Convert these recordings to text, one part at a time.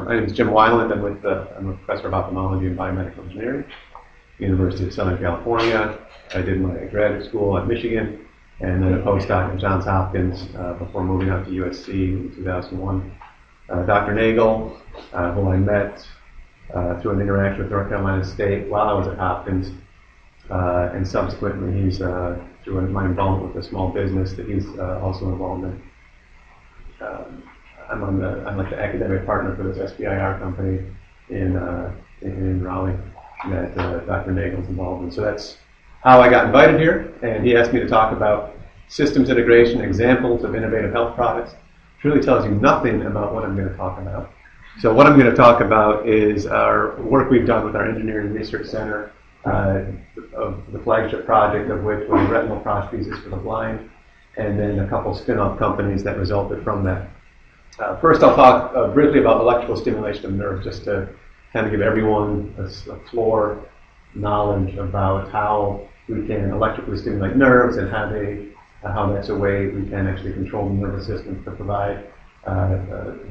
My name is Jim Weiland. I'm a professor of ophthalmology and biomedical engineering, University of Southern California. I did my graduate school at Michigan and then a postdoc at Johns Hopkins before moving out to USC in 2001. Dr. Nagel, who I met through an interaction with North Carolina State while I was at Hopkins, and subsequently he's through my involvement with a small business that he's also involved in. I'm like the academic partner for this SBIR company in Raleigh that Dr. Nagel's involved in. So that's how I got invited here, and he asked me to talk about systems integration, examples of innovative health products. Which really tells you nothing about what I'm going to talk about. So what I'm going to talk about is our work we've done with our Engineering Research Center, of the flagship project of which was retinal prosthesis for the blind, and then a couple spin-off companies that resulted from that. First, I'll talk briefly about electrical stimulation of nerves, just to kind of give everyone a floor knowledge about how we can electrically stimulate nerves and how that's a way we can actually control the nervous system to provide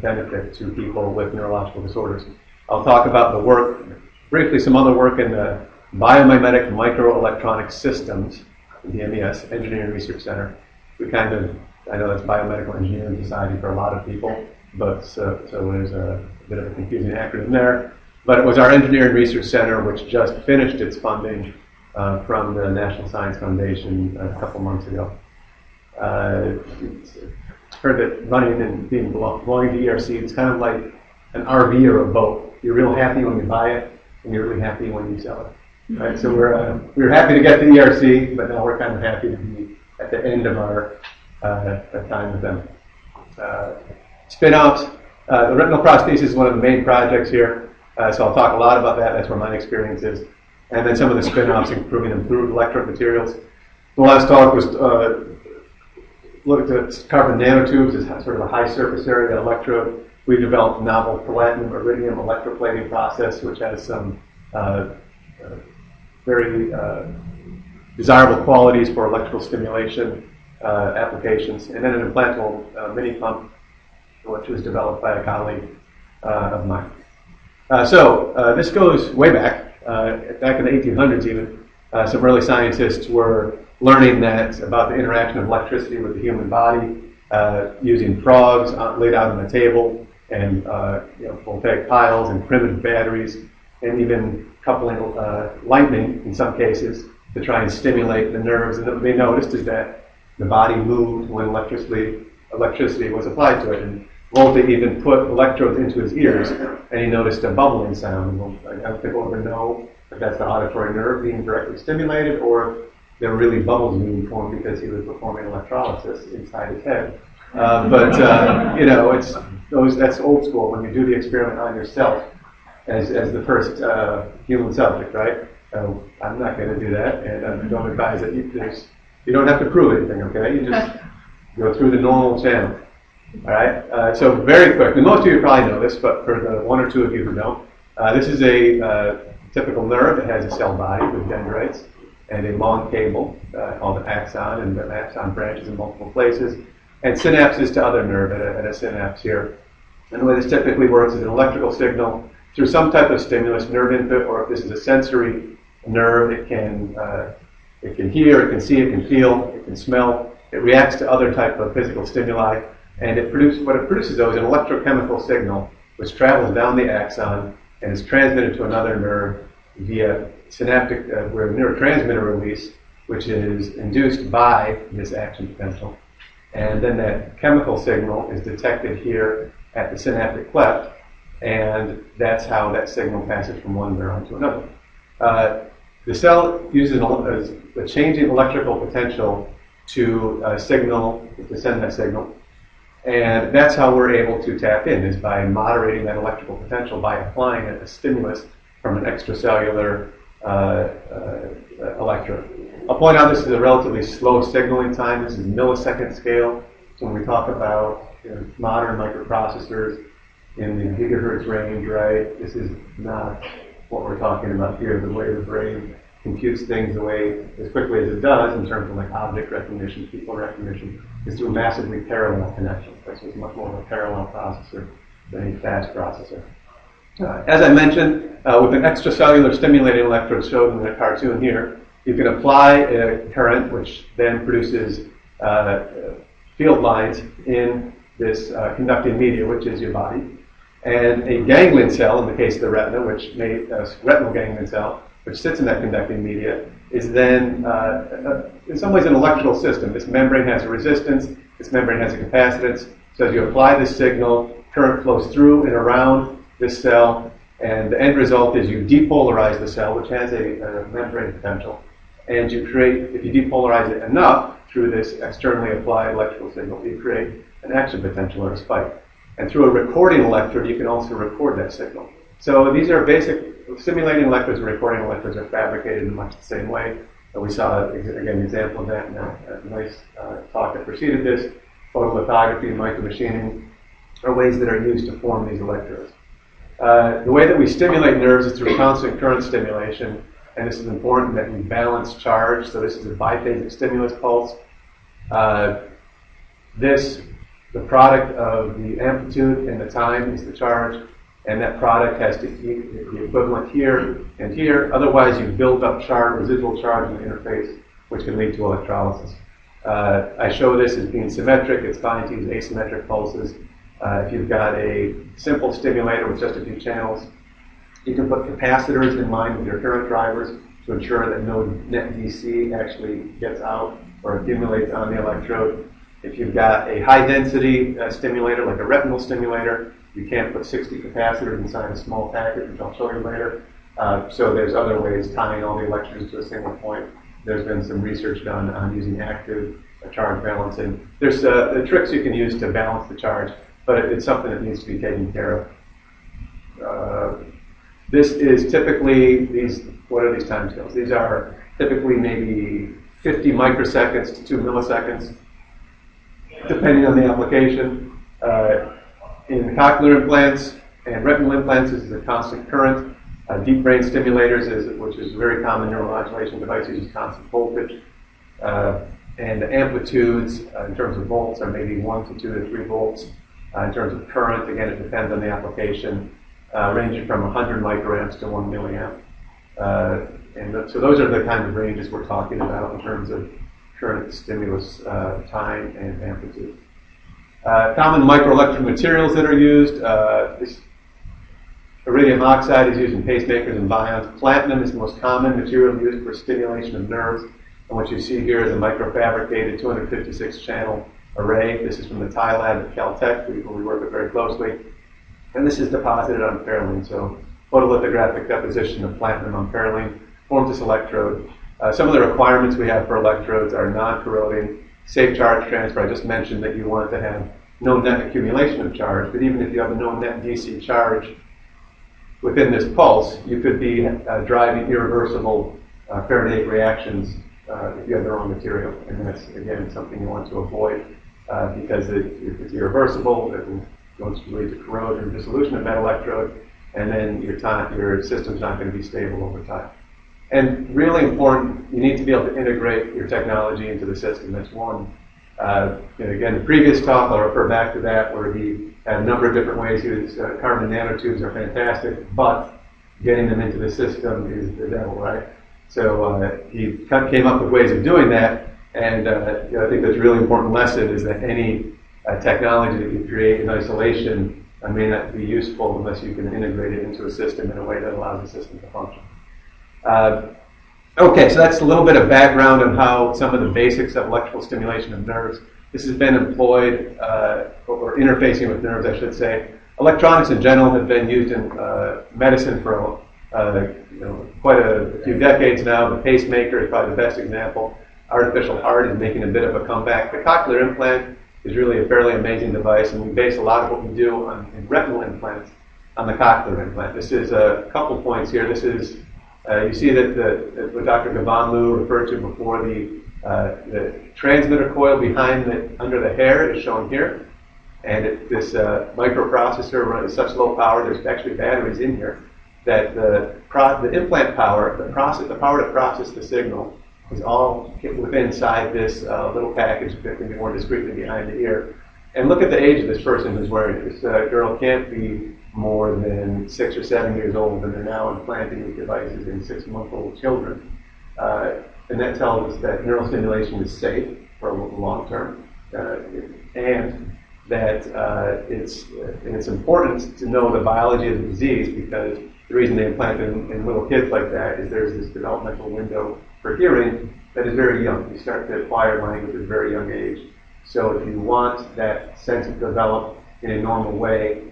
benefit to people with neurological disorders. I'll talk about the work, briefly some other work in the Biomimetic Microelectronic Systems, the MES, Engineering Research Center. I know that's Biomedical Engineering Society for a lot of people, but so there's a bit of a confusing acronym there. But it was our Engineering Research Center which just finished its funding from the National Science Foundation a couple months ago. Heard that running and belonging to ERC, it's kind of like an RV or a boat. You're real happy when you buy it, and you're really happy when you sell it. Right? So we're happy to get the ERC, but now we're kind of happy to be at the end of our time with them. Spin-offs. The retinal prosthesis is one of the main projects here, so I'll talk a lot about that. That's where my experience is. And then some of the spin-offs, improving improved electrode materials. The last talk was looked at carbon nanotubes as sort of a high surface area electrode. We developed a novel Platinum-Iridium electroplating process, which has some very desirable qualities for electrical stimulation applications. And then an implantable mini pump, which was developed by a colleague of mine. So this goes way back in the 1800s even. Some early scientists were learning that about the interaction of electricity with the human body, using frogs laid out on a table, and voltaic piles and primitive batteries, and even coupling lightning in some cases to try and stimulate the nerves. And what they noticed is that the body moved when electricity was applied to it. And Volta even put electrodes into his ears, and he noticed a bubbling sound. I don't think we'll ever know if that's the auditory nerve being directly stimulated, or there were really bubbles being formed because he was performing electrolysis inside his head. That's old school when you do the experiment on yourself as the first human subject, right? I'm not going to do that, and I don't advise that you don't have to prove anything, okay? You just go through the normal channel. All right. So very quickly, most of you probably know this, but for the one or two of you who don't, this is a typical nerve that has a cell body with dendrites and a long cable called an axon, and the axon branches in multiple places, and synapses to other nerve at a synapse here. And the way this typically works is an electrical signal through some type of stimulus, nerve input, or if this is a sensory nerve, it can hear, it can see, it can feel, it can smell. It reacts to other type of physical stimuli, and what it produces though is an electrochemical signal which travels down the axon and is transmitted to another nerve via synaptic, where neurotransmitter release, which is induced by this action potential. And then that chemical signal is detected here at the synaptic cleft, and that's how that signal passes from one neuron to another. The cell uses a changing electrical potential to send that signal. And that's how we're able to tap in, is by moderating that electrical potential by applying a stimulus from an extracellular electrode. I'll point out this is a relatively slow signaling time. This is millisecond scale. So when we talk about modern microprocessors in the gigahertz range, right, this is not what we're talking about here. The way the brain computes things the way as quickly as it does in terms of like object recognition, people recognition, is through massively parallel connections. So it's much more of a parallel processor than a fast processor. As I mentioned, with an extracellular stimulating electrode shown in the cartoon here, you can apply a current which then produces field lines in this conducting media, which is your body. And a ganglion cell, in the case of the retina, which retinal ganglion cell, which sits in that conducting media, is then, in some ways, an electrical system. This membrane has a resistance, this membrane has a capacitance. So as you apply this signal, current flows through and around this cell, and the end result is you depolarize the cell, which has a membrane potential, and you create, if you depolarize it enough through this externally applied electrical signal, you create an action potential or a spike. And through a recording electrode, you can also record that signal. So these are basic, stimulating electrodes and recording electrodes are fabricated in much the same way. We saw, again, an example of that in a nice talk that preceded this. Photolithography and micromachining are ways that are used to form these electrodes. The way that we stimulate nerves is through constant current stimulation, and this is important that we balance charge. So this is a biphasic stimulus pulse. The product of the amplitude and the time is the charge, and that product has to be the equivalent here and here. Otherwise, you build up charge, residual charge in the interface, which can lead to electrolysis. I show this as being symmetric. It's fine to use asymmetric pulses. If you've got a simple stimulator with just a few channels, you can put capacitors in line with your current drivers to ensure that no net DC actually gets out or accumulates on the electrode. If you've got a high-density stimulator, like a retinal stimulator, you can't put 60 capacitors inside a small package, which I'll show you later. So there's other ways tying all the electrodes to a single point. There's been some research done on using active charge balancing. There's the tricks you can use to balance the charge, but it's something that needs to be taken care of. This is typically what are these timescales? These are typically maybe 50 microseconds to 2 milliseconds, depending on the application. In cochlear implants and retinal implants, this is a constant current. Deep brain stimulators, which is a very common neuromodulation device, uses constant voltage. And the amplitudes, in terms of volts, are maybe 1 to 2 to 3 volts. In terms of current, again, it depends on the application, ranging from 100 microamps to 1 milliamp. So those are the kind of ranges we're talking about in terms of current, stimulus, time, and amplitude. Common microelectrode materials that are used. This iridium oxide is used in pacemakers and bions. Platinum is the most common material used for stimulation of nerves. And what you see here is a microfabricated 256-channel array. This is from the Thai lab at Caltech, who we work with very closely. And this is deposited on perylene. So photolithographic deposition of platinum on perylene forms this electrode. Some of the requirements we have for electrodes are non-corroding, safe charge transfer. I just mentioned that you want to have no net accumulation of charge, but even if you have a no net DC charge within this pulse, you could be driving irreversible Faradaic reactions if you have the wrong material. And that's, again, something you want to avoid because if it's irreversible, it will going to lead to corrosion or dissolution of that electrode, and then your system's not going to be stable over time. And really important, you need to be able to integrate your technology into the system. That's one. Again, the previous talk, I'll refer back to that, where he had a number of different ways. Carbon nanotubes are fantastic, but getting them into the system is the devil, right? So he came up with ways of doing that, and I think that's a really important lesson is that any technology that you create in isolation may not be useful unless you can integrate it into a system in a way that allows the system to function. Okay, so that's a little bit of background on how some of the basics of electrical stimulation of nerves. This has been employed, or interfacing with nerves, I should say. Electronics in general have been used in medicine for quite a few decades now. The pacemaker is probably the best example. Artificial heart is making a bit of a comeback. The cochlear implant is really a fairly amazing device, and we base a lot of what we do in retinal implants on the cochlear implant. This is a couple points here. This is you see that what Dr. Gavanlu referred to before, the transmitter coil under the hair is shown here, and this microprocessor runs such low power. There's actually batteries in here that the implant power, the power to process the signal, is all within inside this little package that can be more discreetly behind the ear. And look at the age of this person who's wearing it. This girl can't be more than 6 or 7 years old, and they're now implanting these devices in 6-month-old children. And that tells us that neural stimulation is safe for the long term, and that it's important to know the biology of the disease, because the reason they implant it in little kids like that is there's this developmental window for hearing that is very young. You start to acquire language at a very young age. So if you want that sense to develop in a normal way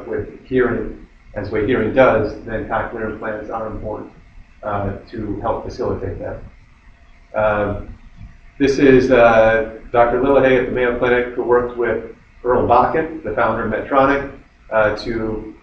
with hearing, as the way hearing does, then cochlear implants are important to help facilitate that. This is Dr. Lillehay at the Mayo Clinic, who worked with Earl Bakken, the founder of Medtronic, to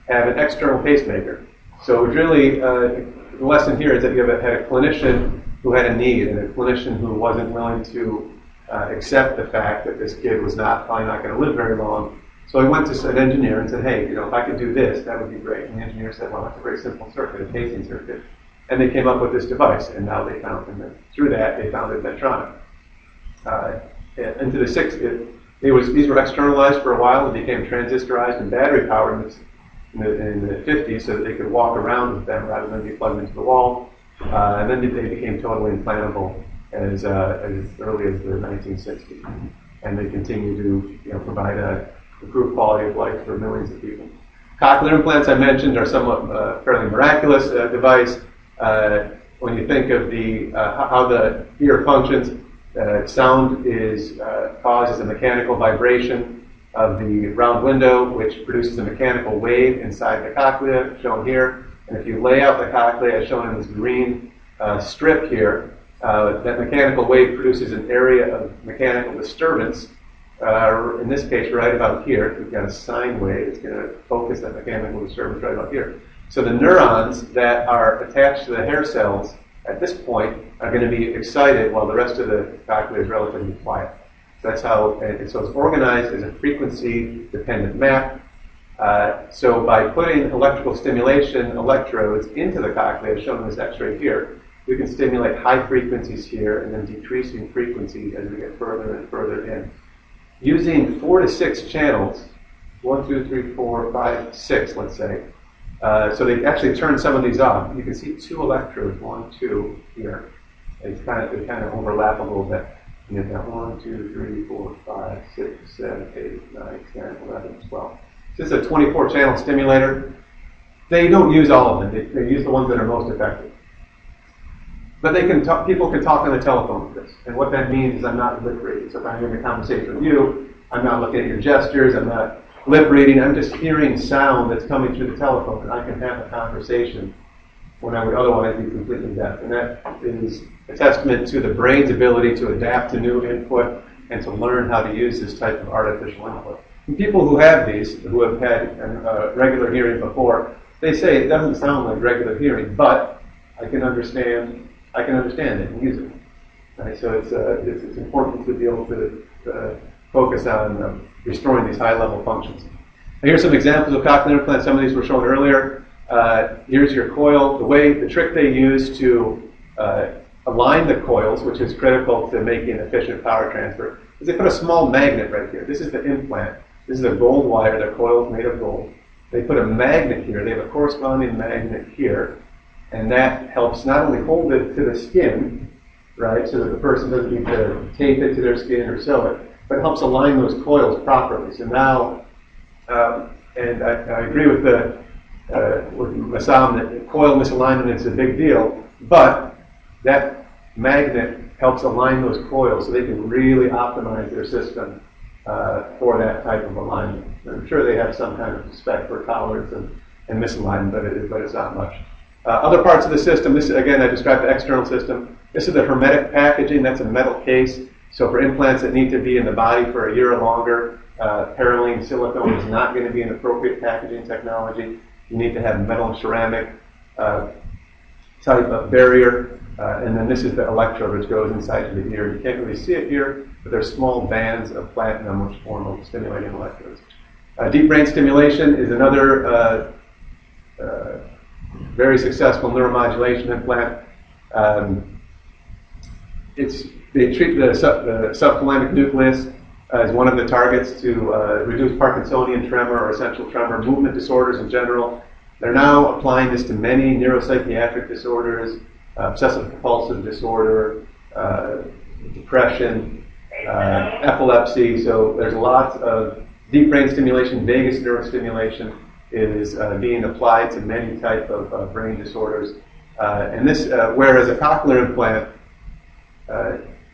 have an external pacemaker. So it was really, the lesson here is that you had a clinician who had a need, and a clinician who wasn't willing to accept the fact that this kid was probably not going to live very long. So he went to an engineer and said, hey, if I could do this, that would be great. And the engineer said, well, that's a very simple circuit, a pacing circuit. And they came up with this device, and now they found, and through that, they founded Medtronic. Into the 60s, these were externalized for a while and became transistorized and battery powered in the 50s, so that they could walk around with them rather than be plugged into the wall. And then they became totally implantable as early as the 1960s, and they continue to provide a improved quality of life for millions of people. Cochlear implants, I mentioned, are somewhat fairly miraculous device. When you think of how the ear functions, sound causes a mechanical vibration of the round window, which produces a mechanical wave inside the cochlea, shown here. And if you lay out the cochlea, as shown in this green strip here, that mechanical wave produces an area of mechanical disturbance. In this case, right about here, we've got a sine wave. It's going to focus that mechanical disturbance right about here. So the neurons that are attached to the hair cells at this point are going to be excited while the rest of the cochlea is relatively quiet. So that's how, so it's organized as a frequency-dependent map. So by putting electrical stimulation electrodes into the cochlea, as shown in this X-ray here, we can stimulate high frequencies here and then decreasing frequencies as we get further and further in. Using 4 to 6 channels, 1, 2, 3, 4, 5, 6, let's say. So they actually turn some of these off. You can see 2 electrodes, 1, 2 here. They kind of overlap a little bit. And you've got 1, 2, 3, 4, 5, 6, 7, 8, 9, 10, 11, 12. This is a 24-channel stimulator. They don't use all of them. They use the ones that are most effective. But people can talk on the telephone with this. And what that means is I'm not lip reading. So if I'm having a conversation with you, I'm not looking at your gestures, I'm not lip reading, I'm just hearing sound that's coming through the telephone, and I can have a conversation when I would otherwise be completely deaf. And that is a testament to the brain's ability to adapt to new input and to learn how to use this type of artificial input. And people who have these, who have had regular hearing before, they say it doesn't sound like regular hearing, but I can understand it and use it. Right? So it's important to be able to focus on restoring these high-level functions. And here's some examples of cochlear implants. Some of these were shown earlier. Here's your coil. The trick they use to align the coils, which is critical to making efficient power transfer, is they put a small magnet right here. This is the implant. This is a gold wire. The coil is made of gold. They put a magnet here. They have a corresponding magnet here. And that helps not only hold it to the skin, right, so that the person doesn't need to tape it to their skin or sew it, but it helps align those coils properly. So now, and I agree with Massam that coil misalignment is a big deal, but that magnet helps align those coils so they can really optimize their system for that type of alignment. I'm sure they have some kind of spec for tolerance and misalignment, but it's not much. Other parts of the system, this again, I described the external system. This is the hermetic packaging. That's a metal case. So for implants that need to be in the body for a year or longer, Parylene silicone is not going to be an appropriate packaging technology. You need to have metal and ceramic type of barrier. And then this is the electrode which goes inside the ear. You can't really see it here, but there's small bands of platinum which form stimulating electrodes. Deep brain stimulation is another very successful neuromodulation implant. They treat the subthalamic nucleus as one of the targets to reduce Parkinsonian tremor or essential tremor, movement disorders in general. They're now applying this to many neuropsychiatric disorders, obsessive compulsive disorder, depression, epilepsy. So there's lots of deep brain stimulation, vagus neurostimulation is being applied to many type of brain disorders. And this, whereas a cochlear implant,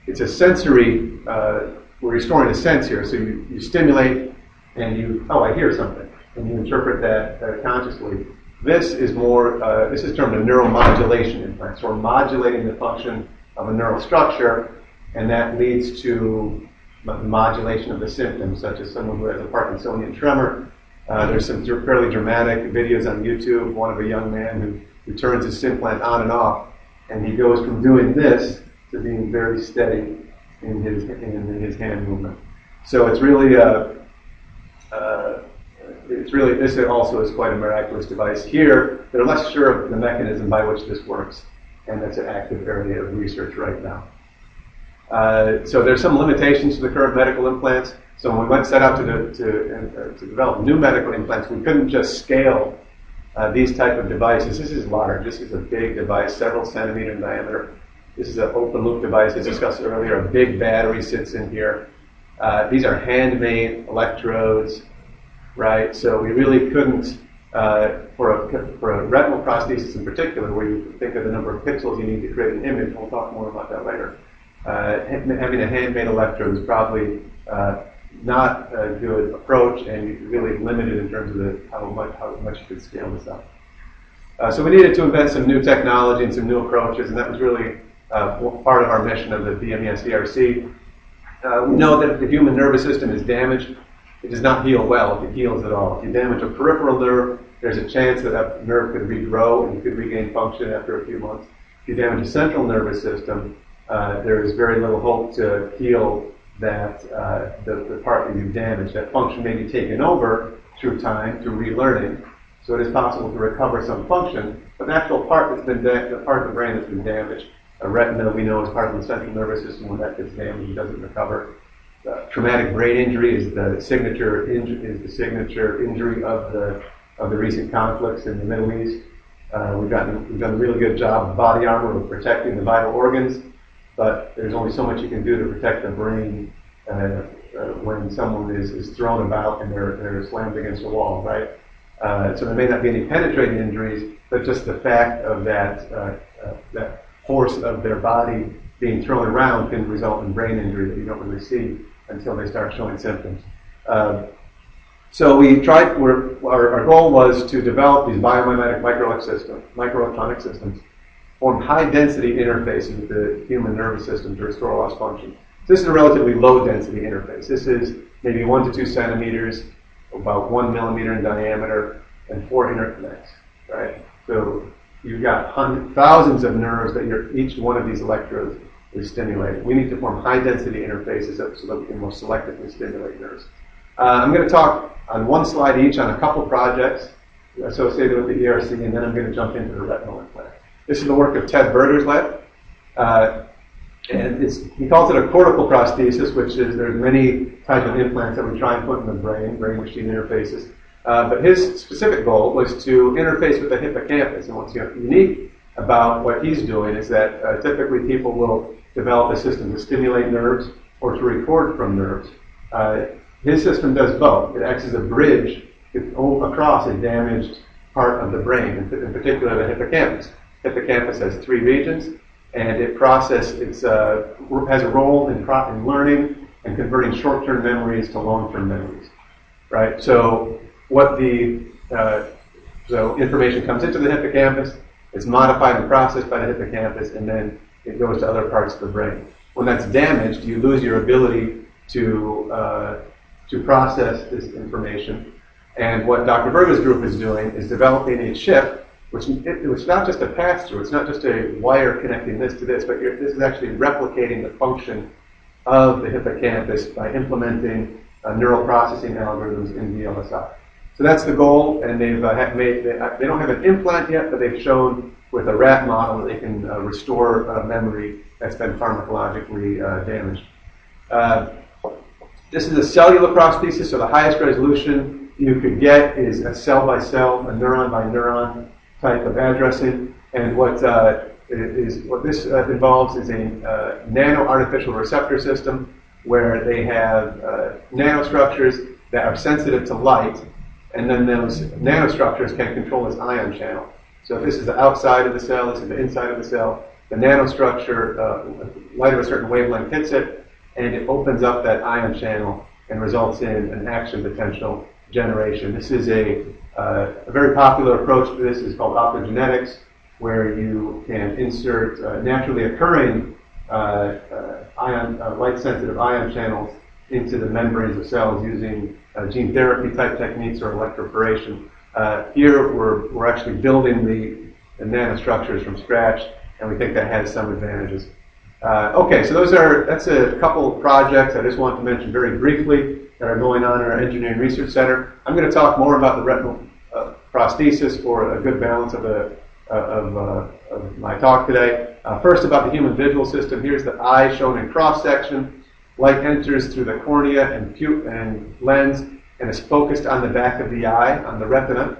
it's a sensory, we're restoring a sense here. So you stimulate and you, oh, I hear something, and you interpret that consciously. This is more, this is termed a neuromodulation implant. So we're modulating the function of a neural structure, and that leads to modulation of the symptoms, such as someone who has a Parkinsonian tremor. There's some fairly dramatic videos on YouTube, one of a young man who turns his implant on and off, and he goes from doing this to being very steady in his hand movement. So it's really, this also is quite a miraculous device. Here, they're less sure of the mechanism by which this works, and that's an active area of research right now. So there's some limitations to the current medical implants. So when we set out to develop new medical implants, we couldn't just scale these type of devices. This is large. This is a big device, several centimeter in diameter. This is an open loop device, as discussed earlier. A big battery sits in here. These are handmade electrodes, right? So we really couldn't, for a retinal prosthesis in particular, where you think of the number of pixels you need to create an image, we'll talk more about that later. Having a handmade electrode is probably not a good approach, and really limited in terms of how much you could scale this up. So we needed to invent some new technology and some new approaches, and that was really part of our mission of the BMES ERC. We know that if the human nervous system is damaged, it does not heal well if it heals at all. If you damage a peripheral nerve, there's a chance that that nerve could regrow and you could regain function after a few months. If you damage a central nervous system, there is very little hope to heal that the part that you've damaged. That function may be taken over through time, through relearning, so it is possible to recover some function, but the actual part that's been the part of the brain that's been damaged, a retina we know is part of the central nervous system. When that gets damaged, it doesn't recover. Traumatic brain injury is the signature injury of the recent conflicts in the Middle East. We've done a really good job of body armor of protecting the vital organs, but there's only so much you can do to protect the brain when someone is thrown about and they're slammed against a wall, right? So there may not be any penetrating injuries, but just the fact of that force of their body being thrown around can result in brain injury that you don't really see until they start showing symptoms. So we tried, our goal was to develop these biomimetic microelectronic systems, form high-density interfaces with the human nervous system to restore lost function. So this is a relatively low-density interface. This is maybe 1 to 2 centimeters, about 1 millimeter in diameter, and 4 interconnects, right? So you've got thousands of nerves that each one of these electrodes is stimulating. We need to form high-density interfaces so that we can more selectively stimulate nerves. I'm going to talk on one slide each on a couple projects associated with the ERC, and then I'm going to jump into the retinal implant. This is the work of Ted Berger's lab, and he calls it a cortical prosthesis, which is there's many types of implants that we try and put in the brain-machine interfaces. But his specific goal was to interface with the hippocampus, and what's unique about what he's doing is that typically people will develop a system to stimulate nerves or to record from nerves. His system does both. It acts as a bridge across a damaged part of the brain, in particular the hippocampus. Hippocampus has 3 regions, and it has a role in learning and converting short-term memories to long-term memories. Right. So so information comes into the hippocampus, it's modified and processed by the hippocampus, and then it goes to other parts of the brain. When that's damaged, you lose your ability to process this information. And what Dr. Berger's group is doing is developing a chip, which is not just a pass-through, it's not just a wire connecting this to this, but this is actually replicating the function of the hippocampus by implementing neural processing algorithms in VLSI. So that's the goal, and they don't have an implant yet, but they've shown with a rat model that they can restore memory that's been pharmacologically damaged. This is a cellular prosthesis, so the highest resolution you could get is a cell by cell, a neuron by neuron type of addressing. And what this involves is a nano artificial receptor system where they have nanostructures that are sensitive to light, and then those nanostructures can control this ion channel. So if this is the outside of the cell, this is the inside of the cell, the nanostructure, light of a certain wavelength hits it, and it opens up that ion channel and results in an action potential generation. This is a very popular approach to this is called optogenetics, where you can insert naturally occurring light-sensitive ion channels into the membranes of cells using gene therapy type techniques or electroporation. Here we're actually building the nanostructures from scratch, and we think that has some advantages. Okay, so that's a couple of projects I just want to mention very briefly that are going on in our Engineering Research Center. I'm going to talk more about the retinal prosthesis for a good balance of my talk today. First, about the human visual system. Here's the eye shown in cross-section. Light enters through the cornea and lens and is focused on the back of the eye, on the retina.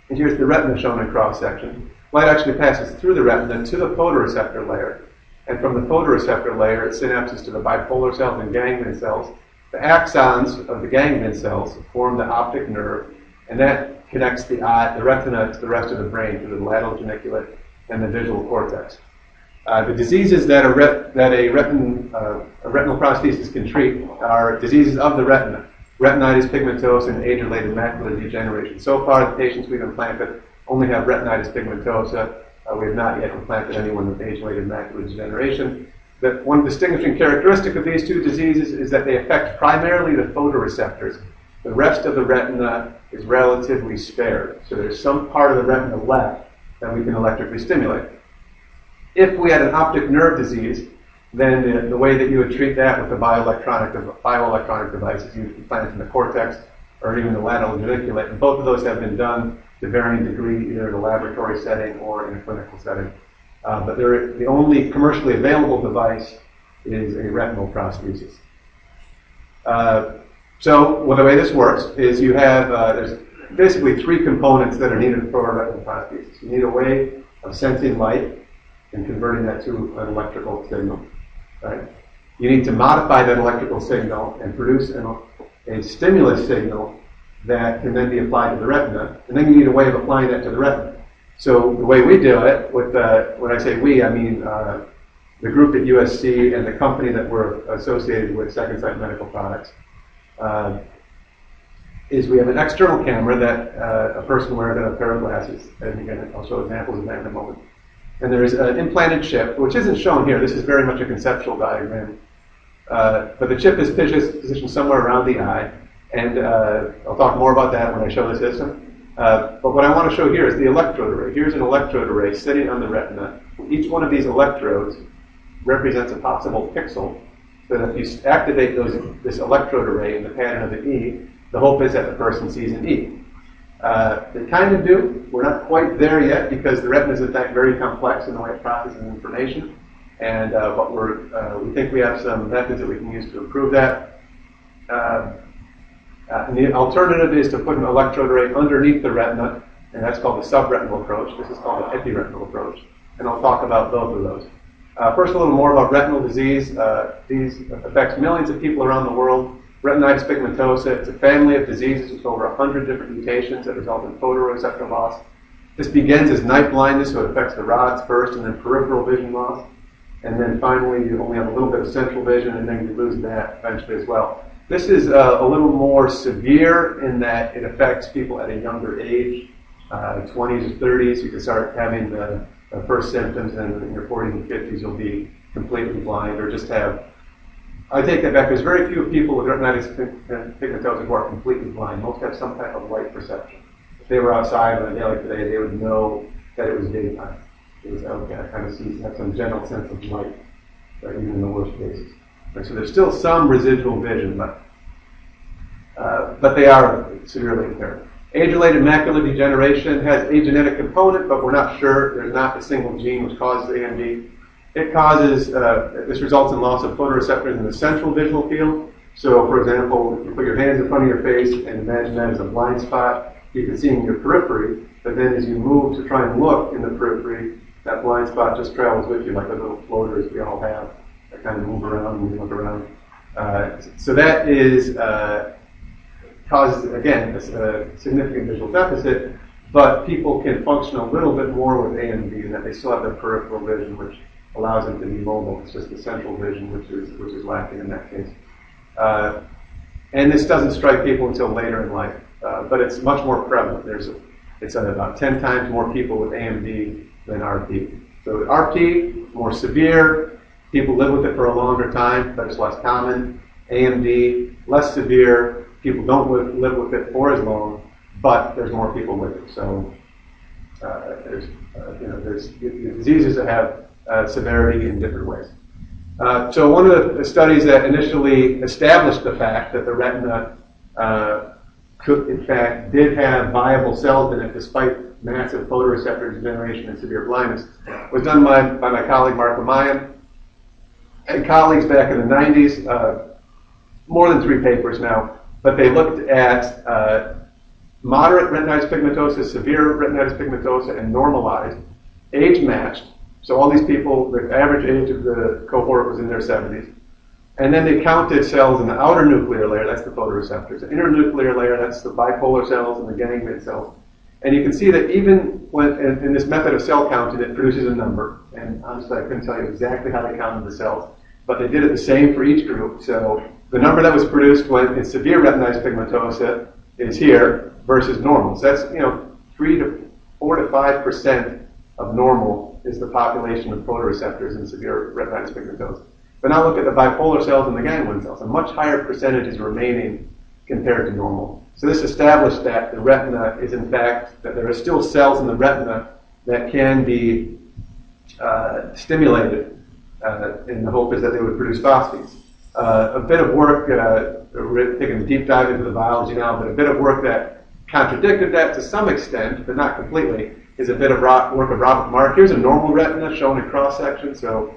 And here's the retina shown in cross-section. Light actually passes through the retina to the photoreceptor layer. And from the photoreceptor layer, it synapses to the bipolar cells and ganglion cells. The axons of the ganglion cells form the optic nerve, and that connects the retina to the rest of the brain through the lateral geniculate and the visual cortex. The diseases that a retinal prosthesis can treat are diseases of the retina: retinitis pigmentosa and age-related macular degeneration. So far, the patients we've implanted only have retinitis pigmentosa. We have not yet implanted anyone with age-related macular degeneration. But one distinguishing characteristic of these two diseases is that they affect primarily the photoreceptors. The rest of the retina is relatively spared. So there's some part of the retina left that we can electrically stimulate. If we had an optic nerve disease, then the way that you would treat that with the bioelectronic devices, you would implant in the cortex or even the lateral geniculate. And both of those have been done to varying degree, either in a laboratory setting or in a clinical setting. But the only commercially available device is a retinal prosthesis. So the way this works is you have, there's basically three components that are needed for a retinal prosthesis. You need a way of sensing light and converting that to an electrical signal. Right? You need to modify that electrical signal and produce a stimulus signal that can then be applied to the retina, and then you need a way of applying that to the retina. So the way we do it, when I say we, I mean the group at USC and the company that we're associated with, Second Sight Medical Products, is we have an external camera that a person wears on a pair of glasses, and again, I'll show examples of that in a moment. And there is an implanted chip, which isn't shown here. This is very much a conceptual diagram. But the chip is positioned somewhere around the eye, and I'll talk more about that when I show the system. But what I want to show here is the electrode array. Here's an electrode array sitting on the retina. Each one of these electrodes represents a possible pixel, so that if you activate this electrode array in the pattern of an E, the hope is that the person sees an E. They kind of do. We're not quite there yet because the retina is in fact very complex in the way it processes information, and but we think we have some methods that we can use to improve that. And the alternative is to put an electrode array underneath the retina, and that's called the subretinal approach. This is called the epiretinal approach, and I'll talk about both of those. First, a little more about retinal disease. These affects millions of people around the world. Retinitis pigmentosa, it's a family of diseases with over 100 different mutations that result in photoreceptor loss. This begins as night blindness, so it affects the rods first, and then peripheral vision loss. And then finally, you only have a little bit of central vision, and then you lose that eventually as well. This is a little more severe in that it affects people at a younger age, 20s or 30s. You can start having the first symptoms, and in your 40s and 50s, you'll be completely blind or just have. I take that back. There's very few people with retinitis pigmentosa who are completely blind. Most have some type of light perception. If they were outside on a day like today, they would know that it was daytime. It was okay. I kind of have some general sense of light, right, even in the worst cases. Right, so there's still some residual vision, but they are severely impaired. Age-related macular degeneration has a genetic component, but we're not sure. There's not a single gene which causes AMD. It causes, this results in loss of photoreceptors in the central visual field, So, for example, you put your hands in front of your face and imagine that as a blind spot. You can see in your periphery, but then as you move to try and look in the periphery, that blind spot just travels with you, like the little floaters we all have that kind of move around when you look around. So that is causes, again, a significant visual deficit, but people can function a little bit more with AMD in that they still have their peripheral vision, which allows them to be mobile. It's just the central vision which is lacking in that case. And this doesn't strike people until later in life, but it's much more prevalent. It's about 10 times more people with AMD than RP. So RP, more severe, people live with it for a longer time, but it's less common. AMD, less severe, people don't live with it for as long, but there's more people with it. So there's diseases that have severity in different ways. So one of the studies that initially established the fact that the retina did have viable cells in it despite massive photoreceptor degeneration and severe blindness was done by my colleague Mark Lamayan and colleagues back in the 90s, more than 3 papers now, but they looked at moderate retinitis pigmentosa, severe retinitis pigmentosa, and normalized, age-matched. So all these people, the average age of the cohort was in their 70s. And then they counted cells in the outer nuclear layer, that's the photoreceptors. The inner nuclear layer, that's the bipolar cells and the ganglion cells. And you can see that even when in this method of cell counting, it produces a number. And honestly, I couldn't tell you exactly how they counted the cells, but they did it the same for each group. So the number that was produced when in severe retinitis pigmentosa is here versus normal. So that's 4 to 5% of normal is the population of photoreceptors in severe retinitis pigmentosa. But now look at the bipolar cells and the ganglion cells. A much higher percentage is remaining compared to normal. So this established that the retina is in fact, that there are still cells in the retina that can be stimulated, and the hope is that they would produce phosphates. A bit of work, we're taking a deep dive into the biology now, but a bit of work that contradicted that to some extent, but not completely, is a bit of work of Robert Mark. Here's a normal retina shown in cross-section. So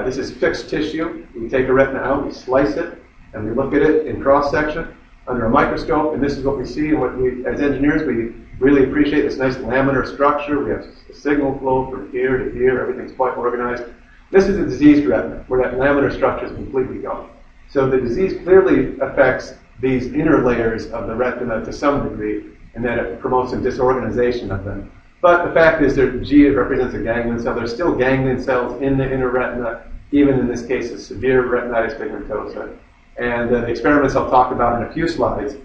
this is fixed tissue. We take a retina out, we slice it, and we look at it in cross-section under a microscope, and this is what we see. And what we, as engineers, we really appreciate this nice laminar structure. We have a signal flow from here to here. Everything's quite organized. This is a diseased retina, where that laminar structure is completely gone. So the disease clearly affects these inner layers of the retina to some degree, and that it promotes a disorganization of them. But the fact is that G represents a ganglion cell. There's still ganglion cells in the inner retina, even in this case of severe retinitis pigmentosa. And the experiments I'll talk about in a few slides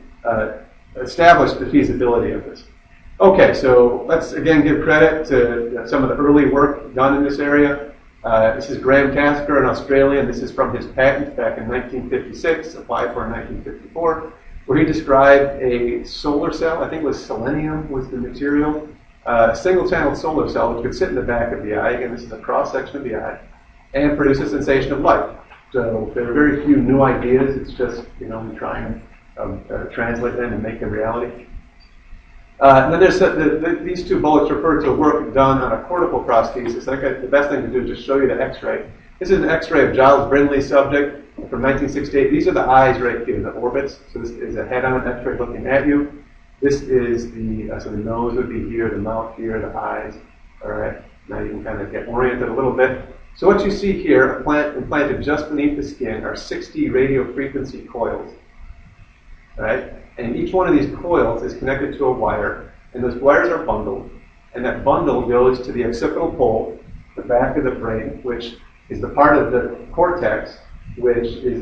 established the feasibility of this. Okay, so let's again give credit to some of the early work done in this area. This is Graham Tasker, an Australian. This is from his patent back in 1956, applied for in 1954, where he described a solar cell. I think it was selenium was the material. A single-channeled solar cell which could sit in the back of the eye. Again, this is a cross-section of the eye, and produce a sensation of light. So there are very few new ideas. It's just, we try and translate them and make them reality. And then there's these 2 bullets refer to work done on a cortical prosthesis. I think the best thing to do is just show you the X-ray. This is an X-ray of Giles Brindley's subject from 1968. These are the eyes right here, the orbits. So this is a head-on X-ray looking at you. This is so the nose would be here, the mouth here, the eyes. All right, now you can kind of get oriented a little bit. So what you see here, implanted just beneath the skin, are 60 radio frequency coils. All right, and each one of these coils is connected to a wire, and those wires are bundled, and that bundle goes to the occipital pole, the back of the brain, which is the part of the cortex, which is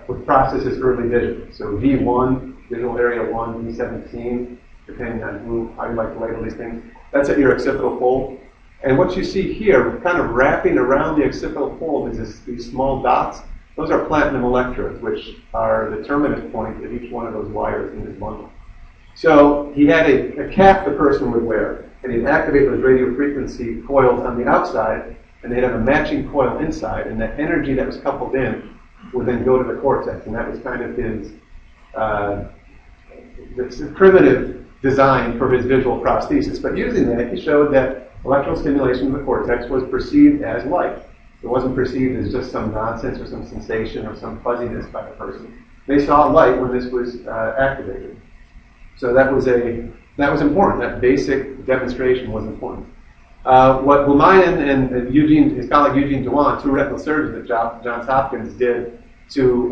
which processes early vision. So V1. Visual area 1, V17, depending on how you like to label these things. That's at your occipital pole. And what you see here, kind of wrapping around the occipital pole, is these small dots. Those are platinum electrodes, which are the terminus point of each one of those wires in this bundle. So he had a cap the person would wear, and he'd activate those radio frequency coils on the outside, and they'd have a matching coil inside, and the energy that was coupled in would then go to the cortex, and that was kind of his the primitive design for his visual prosthesis. But using that, he showed that electrical stimulation of the cortex was perceived as light. It wasn't perceived as just some nonsense or some sensation or some fuzziness by the person. They saw light when this was activated. So that was important. That basic demonstration was important. What Weiland and his colleague Eugene Dewan, two retinal surgeons at Johns Hopkins, did to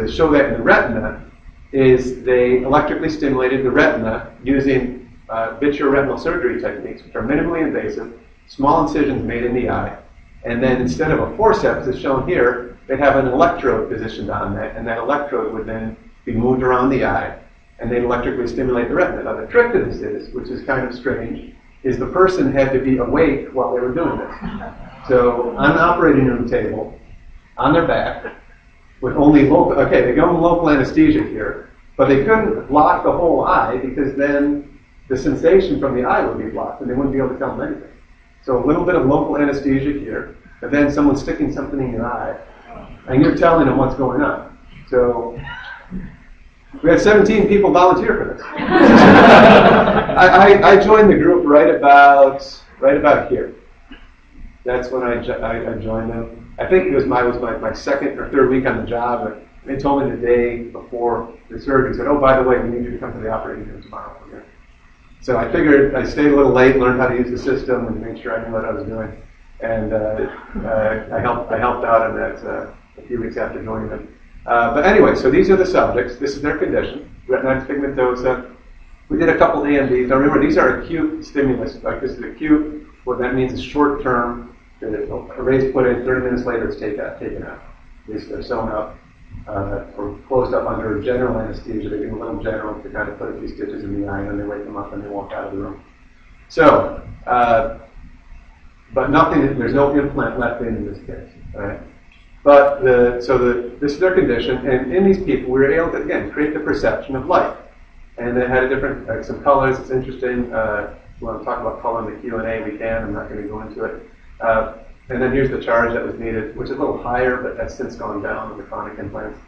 show that in the retina is they electrically stimulated the retina using vitreoretinal surgery techniques, which are minimally invasive, small incisions made in the eye, and then instead of a forceps, as shown here, they'd have an electrode positioned on that, and that electrode would then be moved around the eye, and they'd electrically stimulate the retina. Now, the trick to this is, which is kind of strange, is the person had to be awake while they were doing this. So on an operating room table, on their back, with only local, they go in local anesthesia here, but they couldn't block the whole eye because then the sensation from the eye would be blocked and they wouldn't be able to tell them anything. So a little bit of local anesthesia here, and then someone's sticking something in your eye, and you're telling them what's going on. So we had 17 people volunteer for this. I joined the group right about here. That's when I joined them. I think it was my second or third week on the job. And they told me the day before the surgery, said, "Oh, by the way, we need you to come to the operating room tomorrow." Yeah. So I figured I stayed a little late, learned how to use the system, and made sure I knew what I was doing. And I helped out on that a few weeks after joining them. But anyway, so these are the subjects. This is their condition, retinitis pigmentosa. We did a couple AMDs. Now remember, these are acute stimulus. Like this is acute. What that means is short term. The array's put in, 30 minutes later it's taken out. They're sewn up or closed up under general anesthesia. They give them a little general to kind of put a few stitches in the eye, and then they wake them up and they walk out of the room. So, but nothing, there's no implant left in this case. Right? But this is their condition, and in these people we were able to, again, create the perception of light. And they had a different, some colors. It's interesting. If we want to talk about color in the Q&A, we can. I'm not going to go into it. And then here's the charge that was needed, which is a little higher, but that's since gone down with the chronic implants.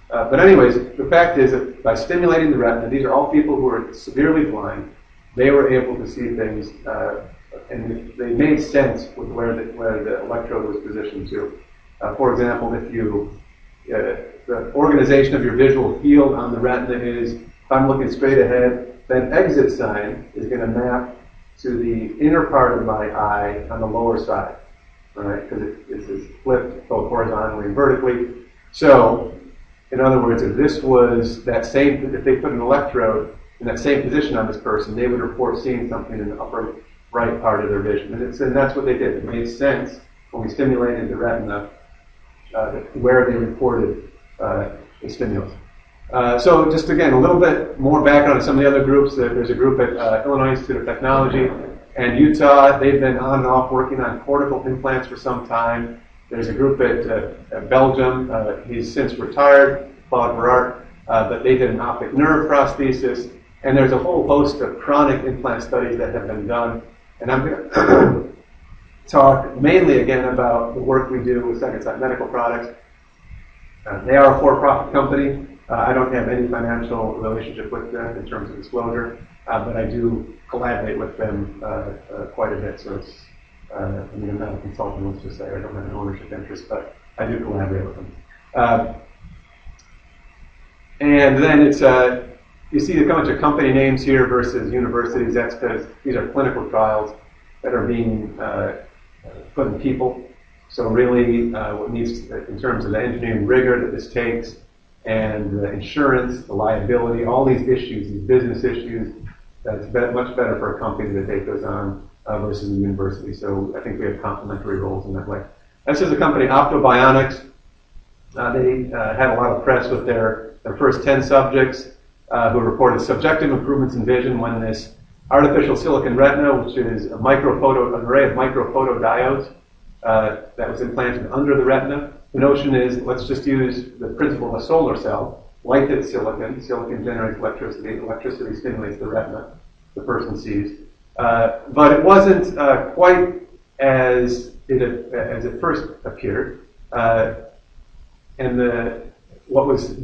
But anyways, the fact is that by stimulating the retina, these are all people who are severely blind. They were able to see things, and they made sense with where the electrode was positioned to. For example, if the organization of your visual field on the retina is, if I'm looking straight ahead, then exit sign is going to map to the inner part of my eye on the lower side, right? Because this is flipped both horizontally and vertically. So, in other words, if this was if they put an electrode in that same position on this person, they would report seeing something in the upper right part of their vision. And that's what they did. It made sense when we stimulated the retina where they reported the stimulus. So just again, a little bit more background on some of the other groups. There's a group at Illinois Institute of Technology and Utah. They've been on and off working on cortical implants for some time. There's a group at Belgium. He's since retired, Claude Verart, but they did an optic nerve prosthesis. And there's a whole host of chronic implant studies that have been done. And I'm going to talk mainly again about the work we do with Second Sight Medical Products. They are a for-profit company. I don't have any financial relationship with them in terms of disclosure, but I do collaborate with them quite a bit. So it's, I'm not a consultant, let's just say. I don't have an ownership interest, but I do collaborate with them. And then it's, you see a bunch of company names here versus universities. That's because these are clinical trials that are being put in people. So really, what needs, in terms of the engineering rigor that this takes, and the insurance, the liability, all these issues, these business issues, that's much better for a company to take those on versus a university. So I think we have complementary roles in that way. This is a company, Optobionics. They had a lot of press with their first 10 subjects who reported subjective improvements in vision when this artificial silicon retina, which is an array of microphotodiodes that was implanted under the retina. The notion is, let's just use the principle of a solar cell, lighted silicon. Silicon generates electricity. Electricity stimulates the retina the person sees. But it wasn't quite as it first appeared. And what was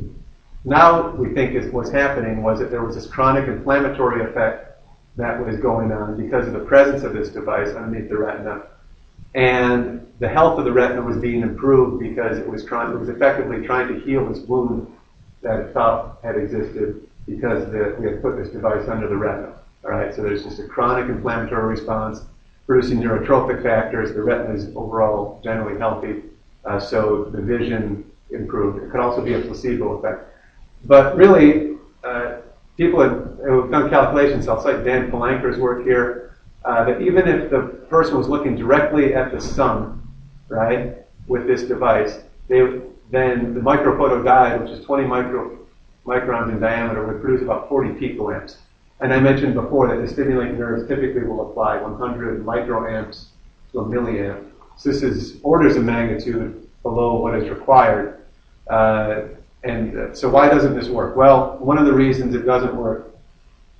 now we think was happening was that there was this chronic inflammatory effect that was going on because of the presence of this device underneath the retina. and the health of the retina was being improved because it was effectively trying to heal this wound that it thought had existed because we had put this device under the retina. All right, so there's just a chronic inflammatory response producing neurotropic factors. The retina is overall generally healthy, so the vision improved. It could also be a placebo effect. But really, people have done calculations. I'll cite Dan Palanker's work here, that even if the person was looking directly at the sun, right, with this device, then the microphotodiode, which is 20 microns in diameter, would produce about 40 picoamps. And I mentioned before that the stimulating nerves typically will apply 100 microamps to a milliamp. So this is orders of magnitude below what is required. So why doesn't this work? Well, one of the reasons it doesn't work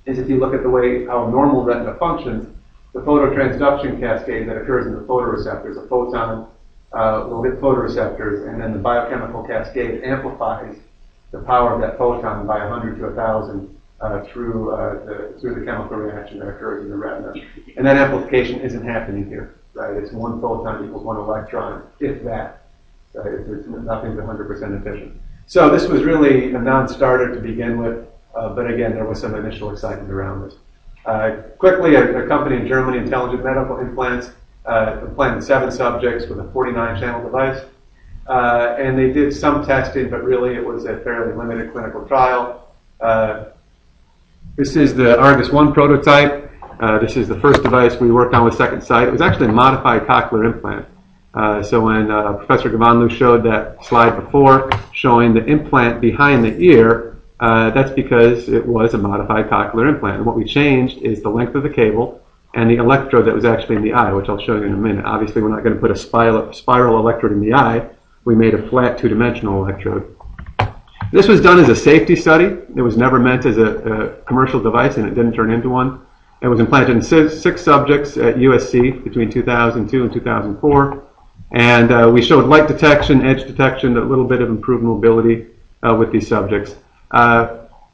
is if you look at the way how a normal retina functions, the phototransduction cascade that occurs in the photoreceptors, a photon will hit photoreceptors, and then the biochemical cascade amplifies the power of that photon by 100 to 1,000 through the chemical reaction that occurs in the retina. And that amplification isn't happening here, right? It's one photon equals one electron, if that. Right? Nothing's 100% efficient. So this was really a non-starter to begin with, but again, there was some initial excitement around this. Quickly, a company in Germany, Intelligent Medical Implants, implanted 7 subjects with a 49-channel device. And they did some testing, but really it was a fairly limited clinical trial. This is the Argus 1 prototype. This is the first device we worked on with Second Sight. It was actually a modified cochlear implant. So when Professor Galvani showed that slide before, showing the implant behind the ear, that's because it was a modified cochlear implant. And what we changed is the length of the cable and the electrode that was actually in the eye, which I'll show you in a minute. Obviously, we're not going to put a spiral electrode in the eye. We made a flat two-dimensional electrode. This was done as a safety study. It was never meant as a commercial device, and it didn't turn into one. It was implanted in 6 subjects at USC between 2002 and 2004. And we showed light detection, edge detection, a little bit of improved mobility with these subjects.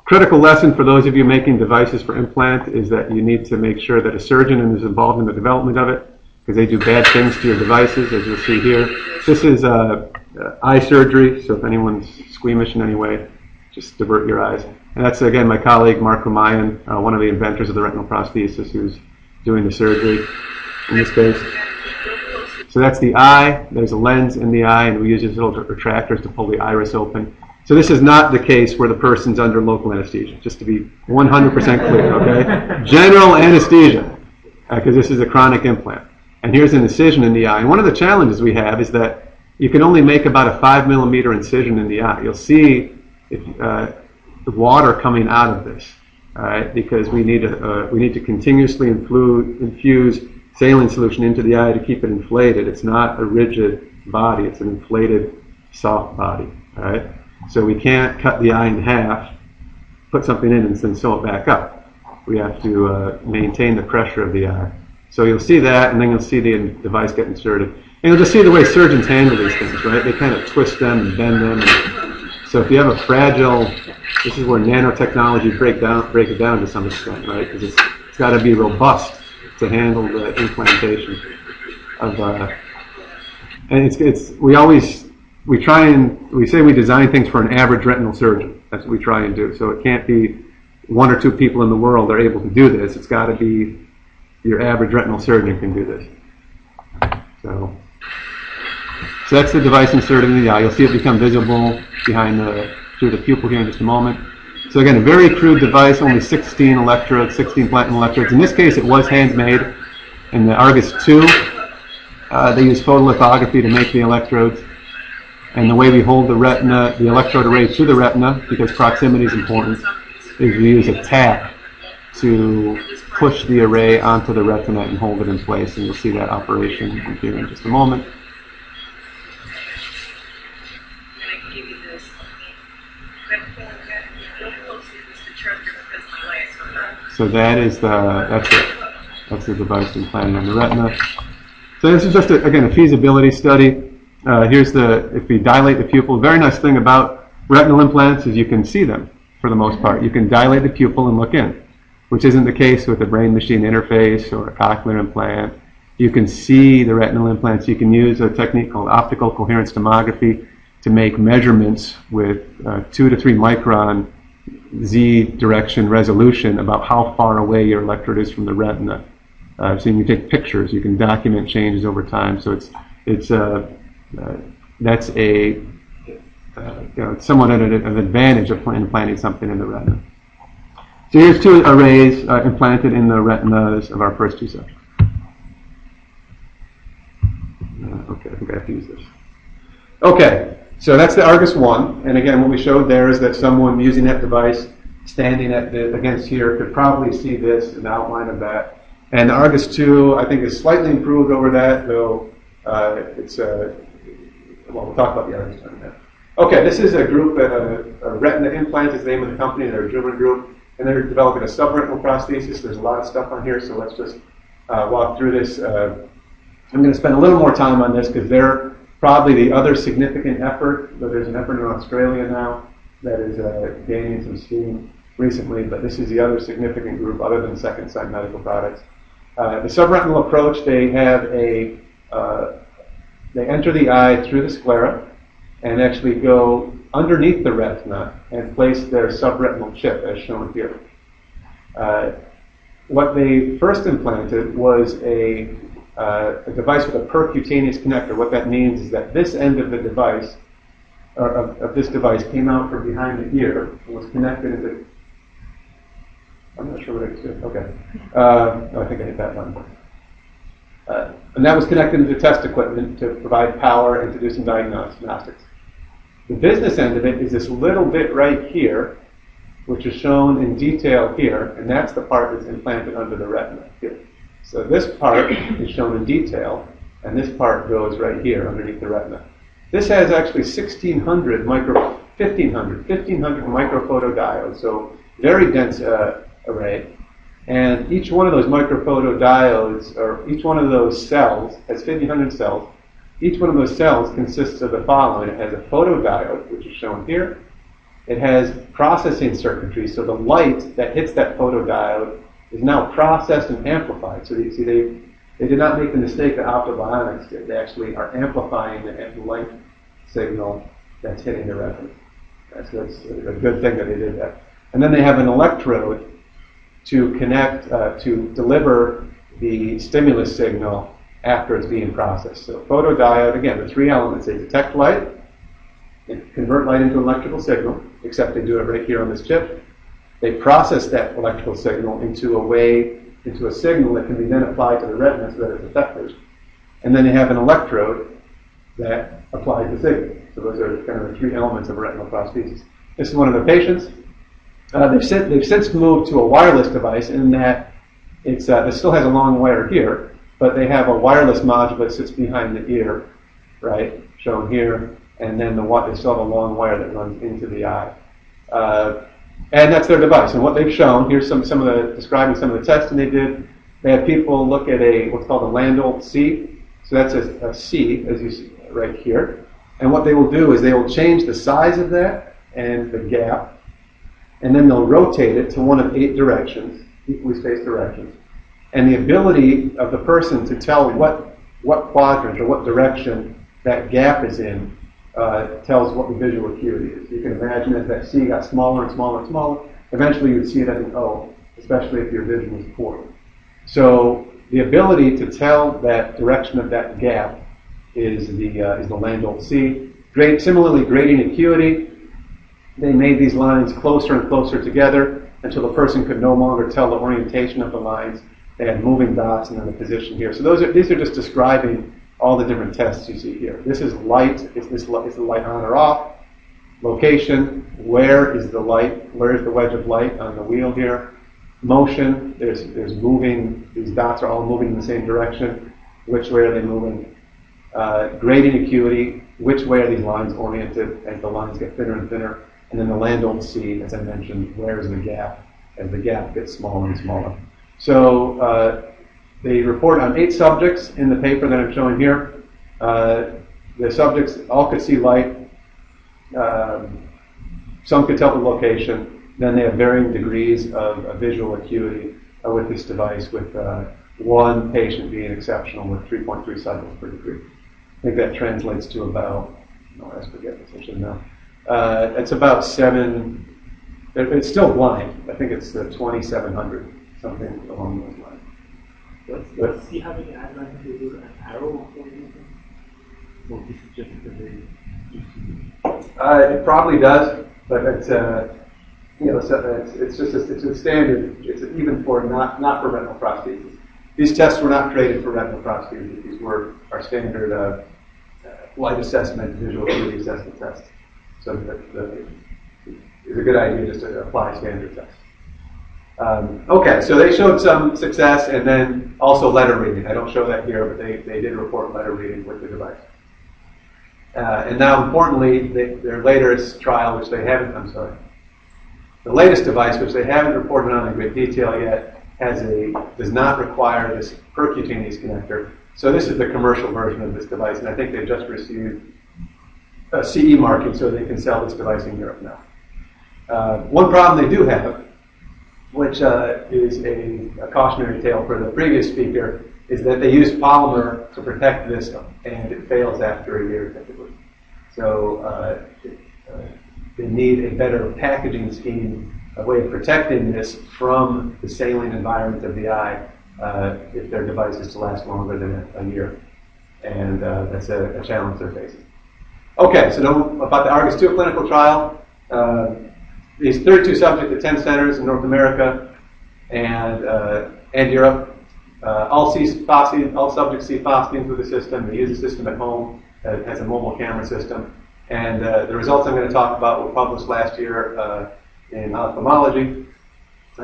Critical lesson for those of you making devices for implant is that you need to make sure that a surgeon is involved in the development of it, because they do bad things to your devices, as you'll see here. This is eye surgery, so if anyone's squeamish in any way, just divert your eyes. And that's, again, my colleague, Mark Ramayan, one of the inventors of the retinal prosthesis, who's doing the surgery in this case. So that's the eye. There's a lens in the eye, and we use these little retractors to pull the iris open. So this is not the case where the person's under local anesthesia, just to be 100% clear, okay? General anesthesia, because this is a chronic implant. And here's an incision in the eye. And one of the challenges we have is that you can only make about a 5 millimeter incision in the eye. You'll see the water coming out of this, all right? Because we need to continuously infuse saline solution into the eye to keep it inflated. It's not a rigid body; it's an inflated, soft body, all right? So we can't cut the eye in half, put something in, and then sew it back up. We have to maintain the pressure of the eye. So you'll see that, and then you'll see the device get inserted. And you'll just see the way surgeons handle these things, right? They kind of twist them and bend them. And so if you have a fragile, this is where nanotechnology break it down to some extent, right? Because it's got to be robust to handle the implantation of. And we say we design things for an average retinal surgeon. That's what we try and do. So it can't be 1 or 2 people in the world are able to do this. It's got to be your average retinal surgeon can do this. So that's the device inserted in the eye. You'll see it become visible through the pupil here in just a moment. So again, a very crude device, only 16 electrodes, 16 platinum electrodes. In this case, it was handmade. In the Argus 2, they use photolithography to make the electrodes. And the way we hold the retina, the electrode array to the retina, because proximity is important, is we use a tap to push the array onto the retina and hold it in place. And you'll see that operation here in just a moment. So that's the device implanted on the retina. So this is just again a feasibility study. If we dilate the pupil, very nice thing about retinal implants is you can see them for the most part. You can dilate the pupil and look in, which isn't the case with a brain-machine interface or a cochlear implant. You can see the retinal implants. You can use a technique called optical coherence tomography to make measurements with 2 to 3 micron Z direction resolution about how far away your electrode is from the retina. So you take pictures, you can document changes over time. So that's a somewhat an advantage of implanting something in the retina. So here's 2 arrays implanted in the retinas of our first 2 subjects. Okay, I think I have to use this. Okay, so that's the Argus 1. And again, what we showed there is that someone using that device standing against here could probably see this in the outline of that. And the Argus 2, I think, is slightly improved over that, though well, we'll talk about the Argus 2 in a minute. Okay, this is a group that Retina Implant is the name of the company. They're a German group, and they're developing a subretinal prosthesis. There's a lot of stuff on here, so let's just walk through this. I'm going to spend a little more time on this because they're probably the other significant effort. But there's an effort in Australia now that is gaining some steam recently, but this is the other significant group other than Second Sight Medical Products. The subretinal approach, they have they enter the eye through the sclera and actually go underneath the retina and place their subretinal chip, as shown here. What they first implanted was a device with a percutaneous connector. What that means is that this end of the device, of this device, came out from behind the ear and was connected into. I'm not sure what it is. Okay. I think I hit that one. And that was connected to test equipment to provide power and to do some diagnostics. The business end of it is this little bit right here, which is shown in detail here, and that's the part that's implanted under the retina here. So this part is shown in detail, and this part goes right here underneath the retina. This has actually 1,500 microphotodiodes, so very dense array. And each one of those microphotodiodes, or each one of those cells, has 1,500 cells. Each one of those cells consists of the following. It has a photodiode, which is shown here. It has processing circuitry, so the light that hits that photodiode is now processed and amplified. So you see, they did not make the mistake that Optobionics did. They actually are amplifying the light signal that's hitting the retina. That's a good thing that they did that. And then they have an electrode to connect, to deliver the stimulus signal after it's being processed. So photodiode, again, the 3 elements. They detect light, they convert light into an electrical signal, except they do it right here on this chip. They process that electrical signal into a signal that can be then applied to the retina so that it's effective. And then they have an electrode that applies the signal. So those are kind of the 3 elements of a retinal prosthesis. This is one of the patients. They've since moved to a wireless device in that it still has a long wire here, but they have a wireless module that sits behind the ear, right, shown here, and then they still have a long wire that runs into the eye. And that's their device. And what they've shown, here's describing some of the testing they did. They had people look at what's called a Landau C. So that's a C, as you see right here. And what they will do is they will change the size of that and the gap, and then they'll rotate it to one of 8 directions, equally spaced directions. And the ability of the person to tell what quadrant or what direction that gap is in tells what the visual acuity is. You can imagine as that C got smaller and smaller and smaller, eventually you would see it as an O, especially if your vision is poor. So the ability to tell that direction of that gap is the Landau C. Similarly, grading acuity. They made these lines closer and closer together until the person could no longer tell the orientation of the lines. They had moving dots and then the position here. So these are just describing all the different tests you see here. This is light. Is the light on or off? Location. Where is the light? Where is the wedge of light on the wheel here? Motion. There's moving. These dots are all moving in the same direction. Which way are they moving? Grading acuity. Which way are these lines oriented as the lines get thinner and thinner? And then the Landau C, as I mentioned, where is the gap as the gap gets smaller and smaller. So they report on 8 subjects in the paper that I'm showing here. The subjects all could see light. Some could tell the location. Then they have varying degrees of visual acuity with this device, with one patient being exceptional with 3.3 cycles per degree. I think that translates to about, I forget this, I should know. It's about 7, it's still blind. I think it's 2,700, something along those lines. Let's see how many advantages an arrow for using. Well, this is just because it probably does, but it's it's a standard. It's even for not for retinal prostheses. These tests were not created for retinal prostheses. These were our standard light assessment, visual acuity assessment tests. So it's a good idea just to apply standard tests. Okay, so they showed some success, and then also letter reading. I don't show that here, but they did report letter reading with the device. And now, importantly, their latest trial, which they haven't, the latest device, which they haven't reported on in great detail yet, does not require this percutaneous connector. So this is the commercial version of this device, and I think they've just received a CE marking so they can sell this device in Europe now. One problem they do have, which is a cautionary tale for the previous speaker, is that they use polymer to protect this, and it fails after a year typically. So they need a better packaging scheme, a way of protecting this from the saline environment of the eye if their device is to last longer than a year. And that's a challenge they're facing. Okay, so now about the Argus 2 clinical trial. These 32 subjects at 10 centers in North America and Europe. All subjects see phosphine through the system. They use the system at home. It has a mobile camera system. And the results I'm going to talk about were published last year in Ophthalmology.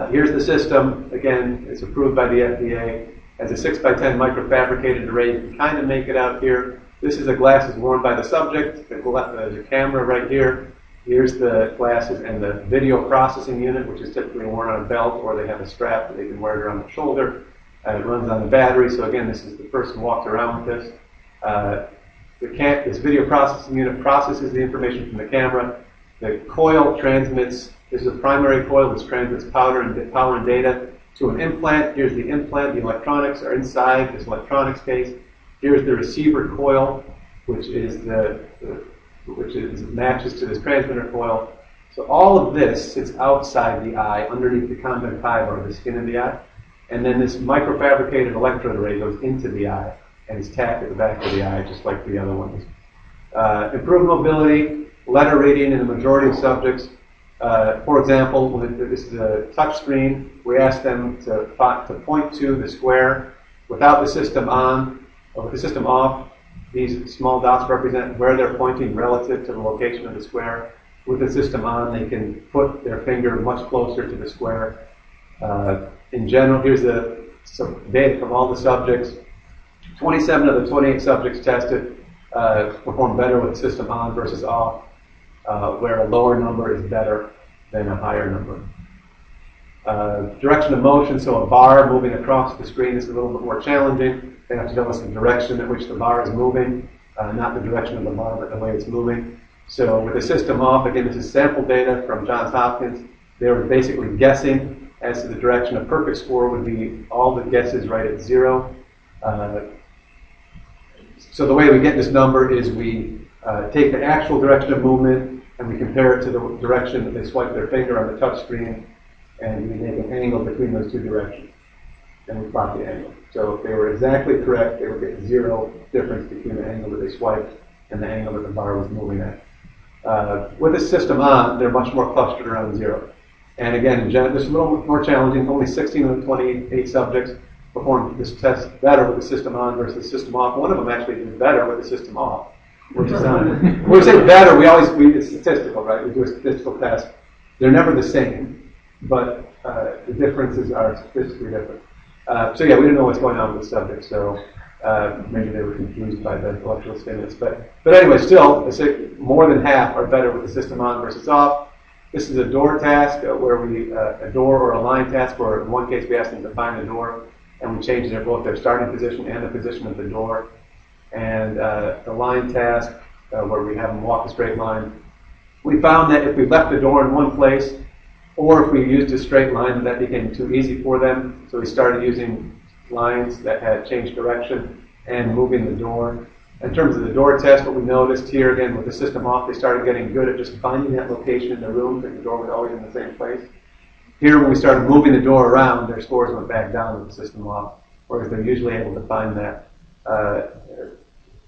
Here's the system. Again, it's approved by the FDA. Has a 6x10 microfabricated array. You can kind of make it out here. This is the glasses worn by the subject. There's a camera right here. Here's the glasses and the video processing unit, which is typically worn on a belt, or they have a strap that they can wear it around the shoulder. It runs on a battery, so again, this is the person walked around with this. This video processing unit processes the information from the camera. The coil transmits, this is a primary coil which transmits power and data to an implant. Here's the implant. The electronics are inside this electronics case. Here's the receiver coil, which matches to this transmitter coil. So all of this sits outside the eye, underneath the conjunctiva, or the skin of the eye. And then this microfabricated electrode array goes into the eye and is tacked at the back of the eye, just like the other ones. Improved mobility, letter reading in the majority of subjects. For example, when this is a touch screen, we ask them to point to the square without the system on, or with the system off. These small dots represent where they're pointing relative to the location of the square. With the system on, they can put their finger much closer to the square. In general, here's some data from all the subjects. 27 of the 28 subjects tested performed better with the system on versus off, where a lower number is better than a higher number. Direction of motion, so a bar moving across the screen is a little bit more challenging. They have to tell us the direction at which the bar is moving, not the direction of the bar, but the way it's moving. So with the system off, again, this is sample data from Johns Hopkins. They were basically guessing as to the direction. A perfect score would be all the guesses right at 0. So the way we get this number is we take the actual direction of movement and we compare it to the direction that they swipe their finger on the touch screen, and we make an angle between those two directions. And we plot the angle. So if they were exactly correct, they would get 0 difference between the angle that they swiped and the angle that the bar was moving at. With the system on, they're much more clustered around 0. And again, this is a little more challenging. Only 16 of the 28 subjects performed this test better with the system on versus the system off. One of them actually did better with the system off, which is when we say better, it's statistical, right? We do a statistical test. They're never the same, but the differences are statistically different. So yeah, we didn't know what's going on with the subject, so maybe they were confused by the electrical stimulus. But anyway, still, more than half are better with the system on versus off. This is a door task where a door or a line task, where in one case we asked them to find the door, and we changed both their starting position and the position of the door. And the line task, where we have them walk a straight line, we found that if we left the door in one place, or if we used a straight line, that became too easy for them. So we started using lines that had changed direction and moving the door. In terms of the door test, what we noticed here, again, with the system off, they started getting good at just finding that location in the room, because the door was always in the same place. Here, when we started moving the door around, their scores went back down with the system off, whereas they're usually able to find that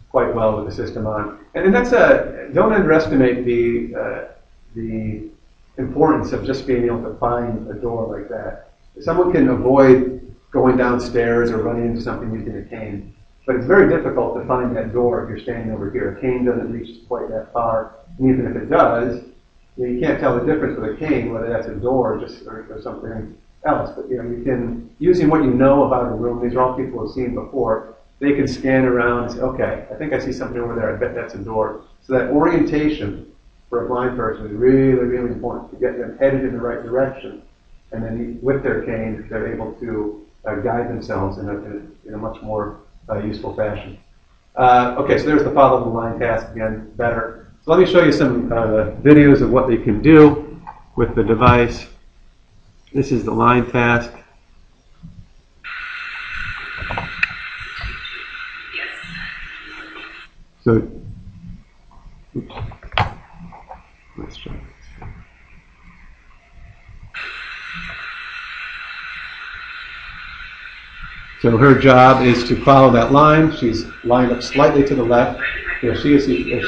quite well with the system on. And that's don't underestimate the importance of just being able to find a door like that. Someone can avoid going downstairs or running into something using a cane, but it's very difficult to find that door if you're standing over here. A cane doesn't reach quite that far, and even if it does, you can't tell the difference with a cane, whether that's a door or something else. But you can, using what you know about a room, these are all people who have seen before, they can scan around and say, okay, I think I see something over there, I bet that's a door. So that orientation for a blind person is really, really important to get them headed in the right direction. And then with their cane, they're able to guide themselves in a much more useful fashion. Okay, so there's the follow the line task again, better. So let me show you some videos of what they can do with the device. This is the line task. So, oops. Let's try this. So her job is to follow that line. She's lined up slightly to the left. If she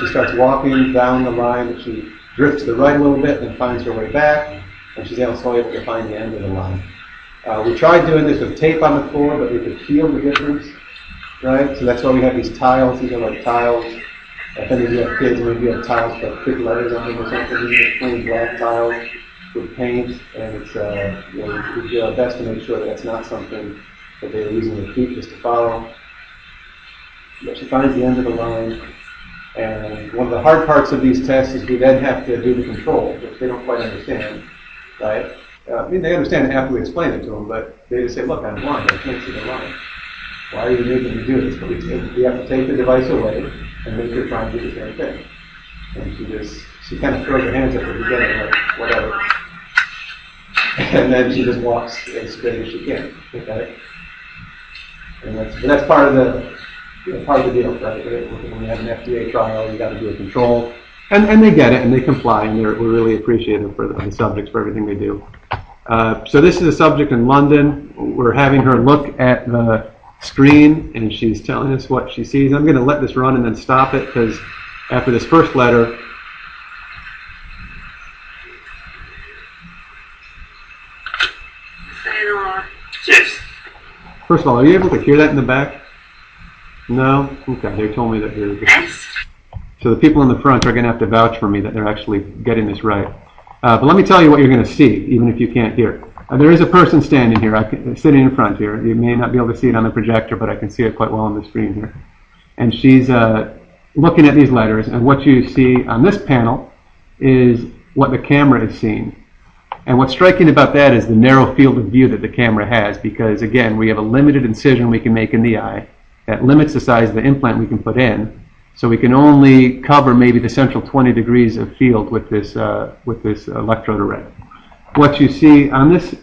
starts walking down the line, she drifts to the right a little bit and finds her way back, and she's also able to find the end of the line. We tried doing this with tape on the floor, but we could feel the difference, right? So that's why we have these tiles. These are like tiles. If any of you have kids, maybe you have tiles with big letters on them or something. These are plain black tiles with paint, and it's we do our best to make sure that it's not something that they're using their feet just to follow. But she finds the end of the line. And one of the hard parts of these tests is we then have to do the control, which they don't quite understand, right? I mean, they understand it after we explain it to them, but they just say, look, I'm blind, I can't see the line. Why are you making me do this? But we have to take the device away and make her try and do the same thing. And she kind of throws her hands up at the beginning, like, whatever. And then she just walks as straight as she can, okay? And that's part of the deal, right? When you have an FDA trial, you got to do a control, and they get it and they comply, and we're really appreciative for the subjects for everything they do. So this is a subject in London. We're having her look at the screen, and she's telling us what she sees. I'm going to let this run and then stop it because after this first letter. Yes. First of all, are you able to hear that in the back? No? Okay, they told me that they're good. Yes. So the people in the front are going to have to vouch for me that they're actually getting this right. But let me tell you what you're going to see, even if you can't hear. There is a person standing here, sitting in front here. You may not be able to see it on the projector, but I can see it quite well on the screen here. And she's looking at these letters, and what you see on this panel is what the camera is seeing. And what's striking about that is the narrow field of view that the camera has, because again, we have a limited incision we can make in the eye that limits the size of the implant we can put in. So we can only cover maybe the central 20 degrees of field with this electrode array. What you see on this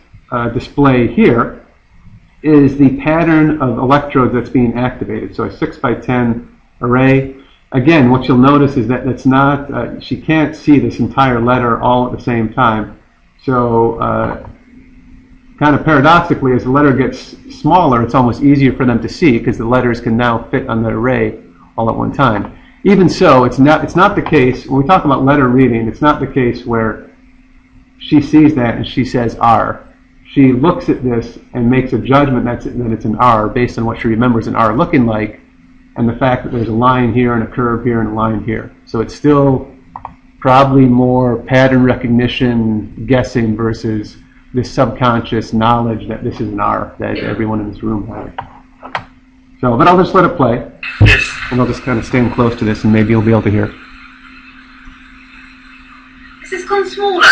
display here is the pattern of electrodes that's being activated. So a 6x10 array. Again, what you'll notice is that it's not, she can't see this entire letter all at the same time. So kind of paradoxically, as the letter gets smaller, it's almost easier for them to see because the letters can now fit on the array all at one time. Even so, it's not the case, when we talk about letter reading, it's not the case where she sees that and she says R. She looks at this and makes a judgment that it's an R based on what she remembers an R looking like and the fact that there's a line here and a curve here and a line here. So it's still probably more pattern recognition guessing versus this subconscious knowledge that this is an R that everyone in this room has. So, but I'll just let it play. Yes. And I'll just kind of stand close to this and maybe you'll be able to hear. Has this gone smaller?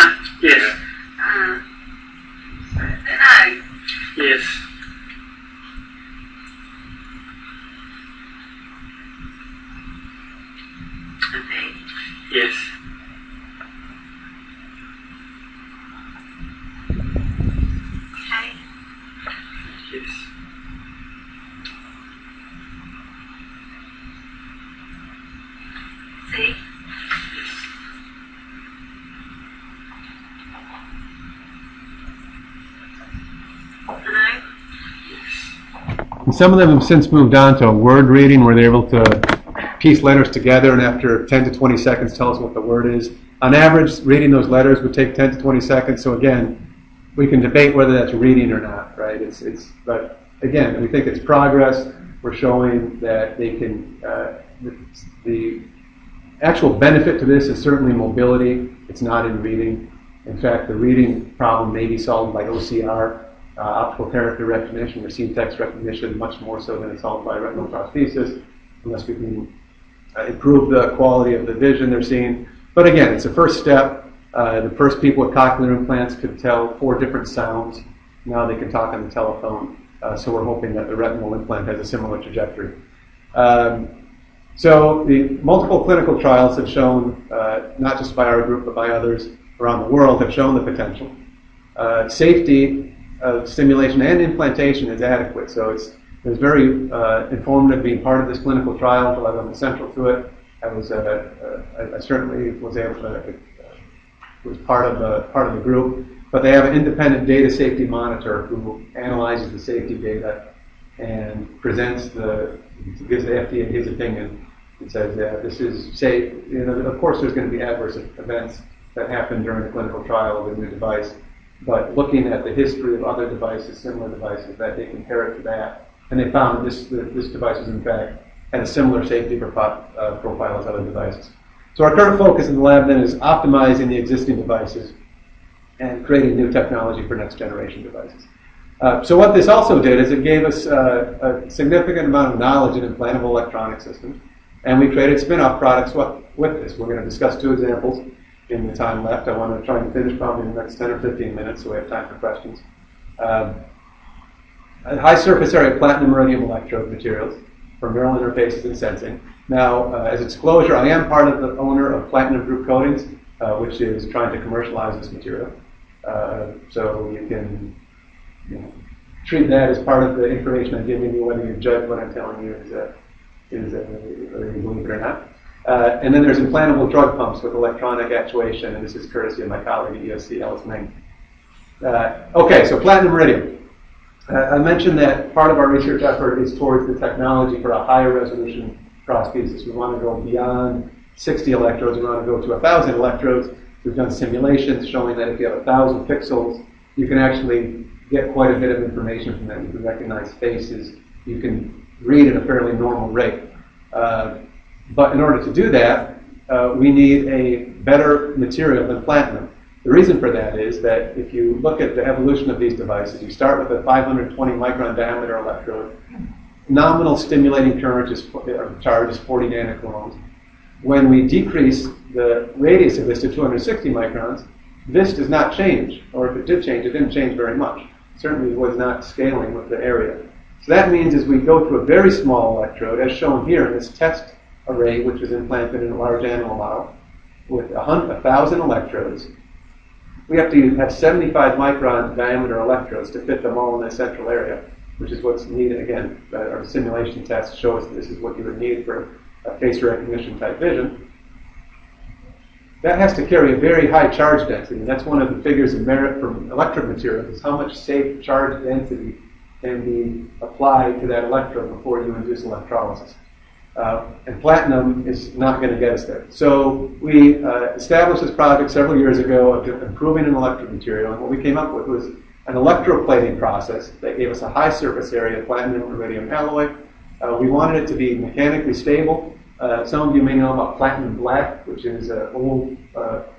Yes. No. Yes. Okay. Yes. Okay. Yes. And some of them have since moved on to word reading, where they're able to piece letters together and after 10 to 20 seconds tell us what the word is. On average, reading those letters would take 10 to 20 seconds. So again, we can debate whether that's reading or not, right? But again, we think it's progress. We're showing that they can, the actual benefit to this is certainly mobility. It's not in reading. In fact, the reading problem may be solved by OCR, optical character recognition, or scene text recognition, much more so than it's solved by retinal prosthesis, unless we can improve the quality of the vision they're seeing. But again, it's a first step. The first people with cochlear implants could tell 4 different sounds. Now they can talk on the telephone. So we're hoping that the retinal implant has a similar trajectory. So the multiple clinical trials have shown, not just by our group but by others around the world, have shown the potential. Safety of stimulation and implantation is adequate. So it was very informative being part of this clinical trial. I was central to it. I certainly was able to was part of the group. But they have an independent data safety monitor who analyzes the safety data and gives the FDA his opinion and says, yeah, this is safe. Of course, there's going to be adverse events that happen during the clinical trial of a new device. But looking at the history of other devices, similar devices, that they compare it to that, and they found that this device is in fact had a similar safety profile as other devices. So our current focus in the lab then is optimizing the existing devices and creating new technology for next generation devices. So what this also did is it gave us a significant amount of knowledge in implantable electronic systems, and we created spin-off products with this. We're going to discuss 2 examples in the time left. I want to try and finish probably in the next 10 or 15 minutes, so we have time for questions. High surface area Platinum-Iridium electrode materials for neural interfaces and sensing. Now, as a disclosure, I am part of the owner of Platinum Group Coatings, which is trying to commercialize this material. So you can treat that as part of the information I'm giving you, whether you judge what I'm telling you whether you believe it or not. And then there's implantable drug pumps with electronic actuation, and this is courtesy of my colleague at ESC, Alice Meng. Okay, so Platinum-Iridium. I mentioned that part of our research effort is towards the technology for a higher resolution prosthesis. We want to go beyond 60 electrodes. We want to go to 1,000 electrodes. We've done simulations showing that if you have 1,000 pixels, you can actually get quite a bit of information from them. You can recognize faces. You can read at a fairly normal rate. But in order to do that, we need a better material than platinum. The reason for that is that if you look at the evolution of these devices, you start with a 520 micron diameter electrode. Nominal stimulating current charge is 40 nanocoulombs. When we decrease the radius of this to 260 microns, this does not change. Or if it did change, it didn't change very much. It certainly was not scaling with the area. So that means as we go to a very small electrode, as shown here in this test array, which was implanted in a large animal model, with 1,000 electrodes, we have to have 75 micron diameter electrodes to fit them all in the central area, which is what's needed. Again, our simulation tests show us this is what you would need for a face recognition type vision. That has to carry a very high charge density. That's one of the figures of merit from electrode materials, is how much safe charge density can be applied to that electrode before you induce electrolysis. And platinum is not going to get us there. So we established this project several years ago of improving an electrode material, and what we came up with was an electroplating process that gave us a high surface area platinum-iridium alloy. We wanted it to be mechanically stable. Some of you may know about platinum black, which is an old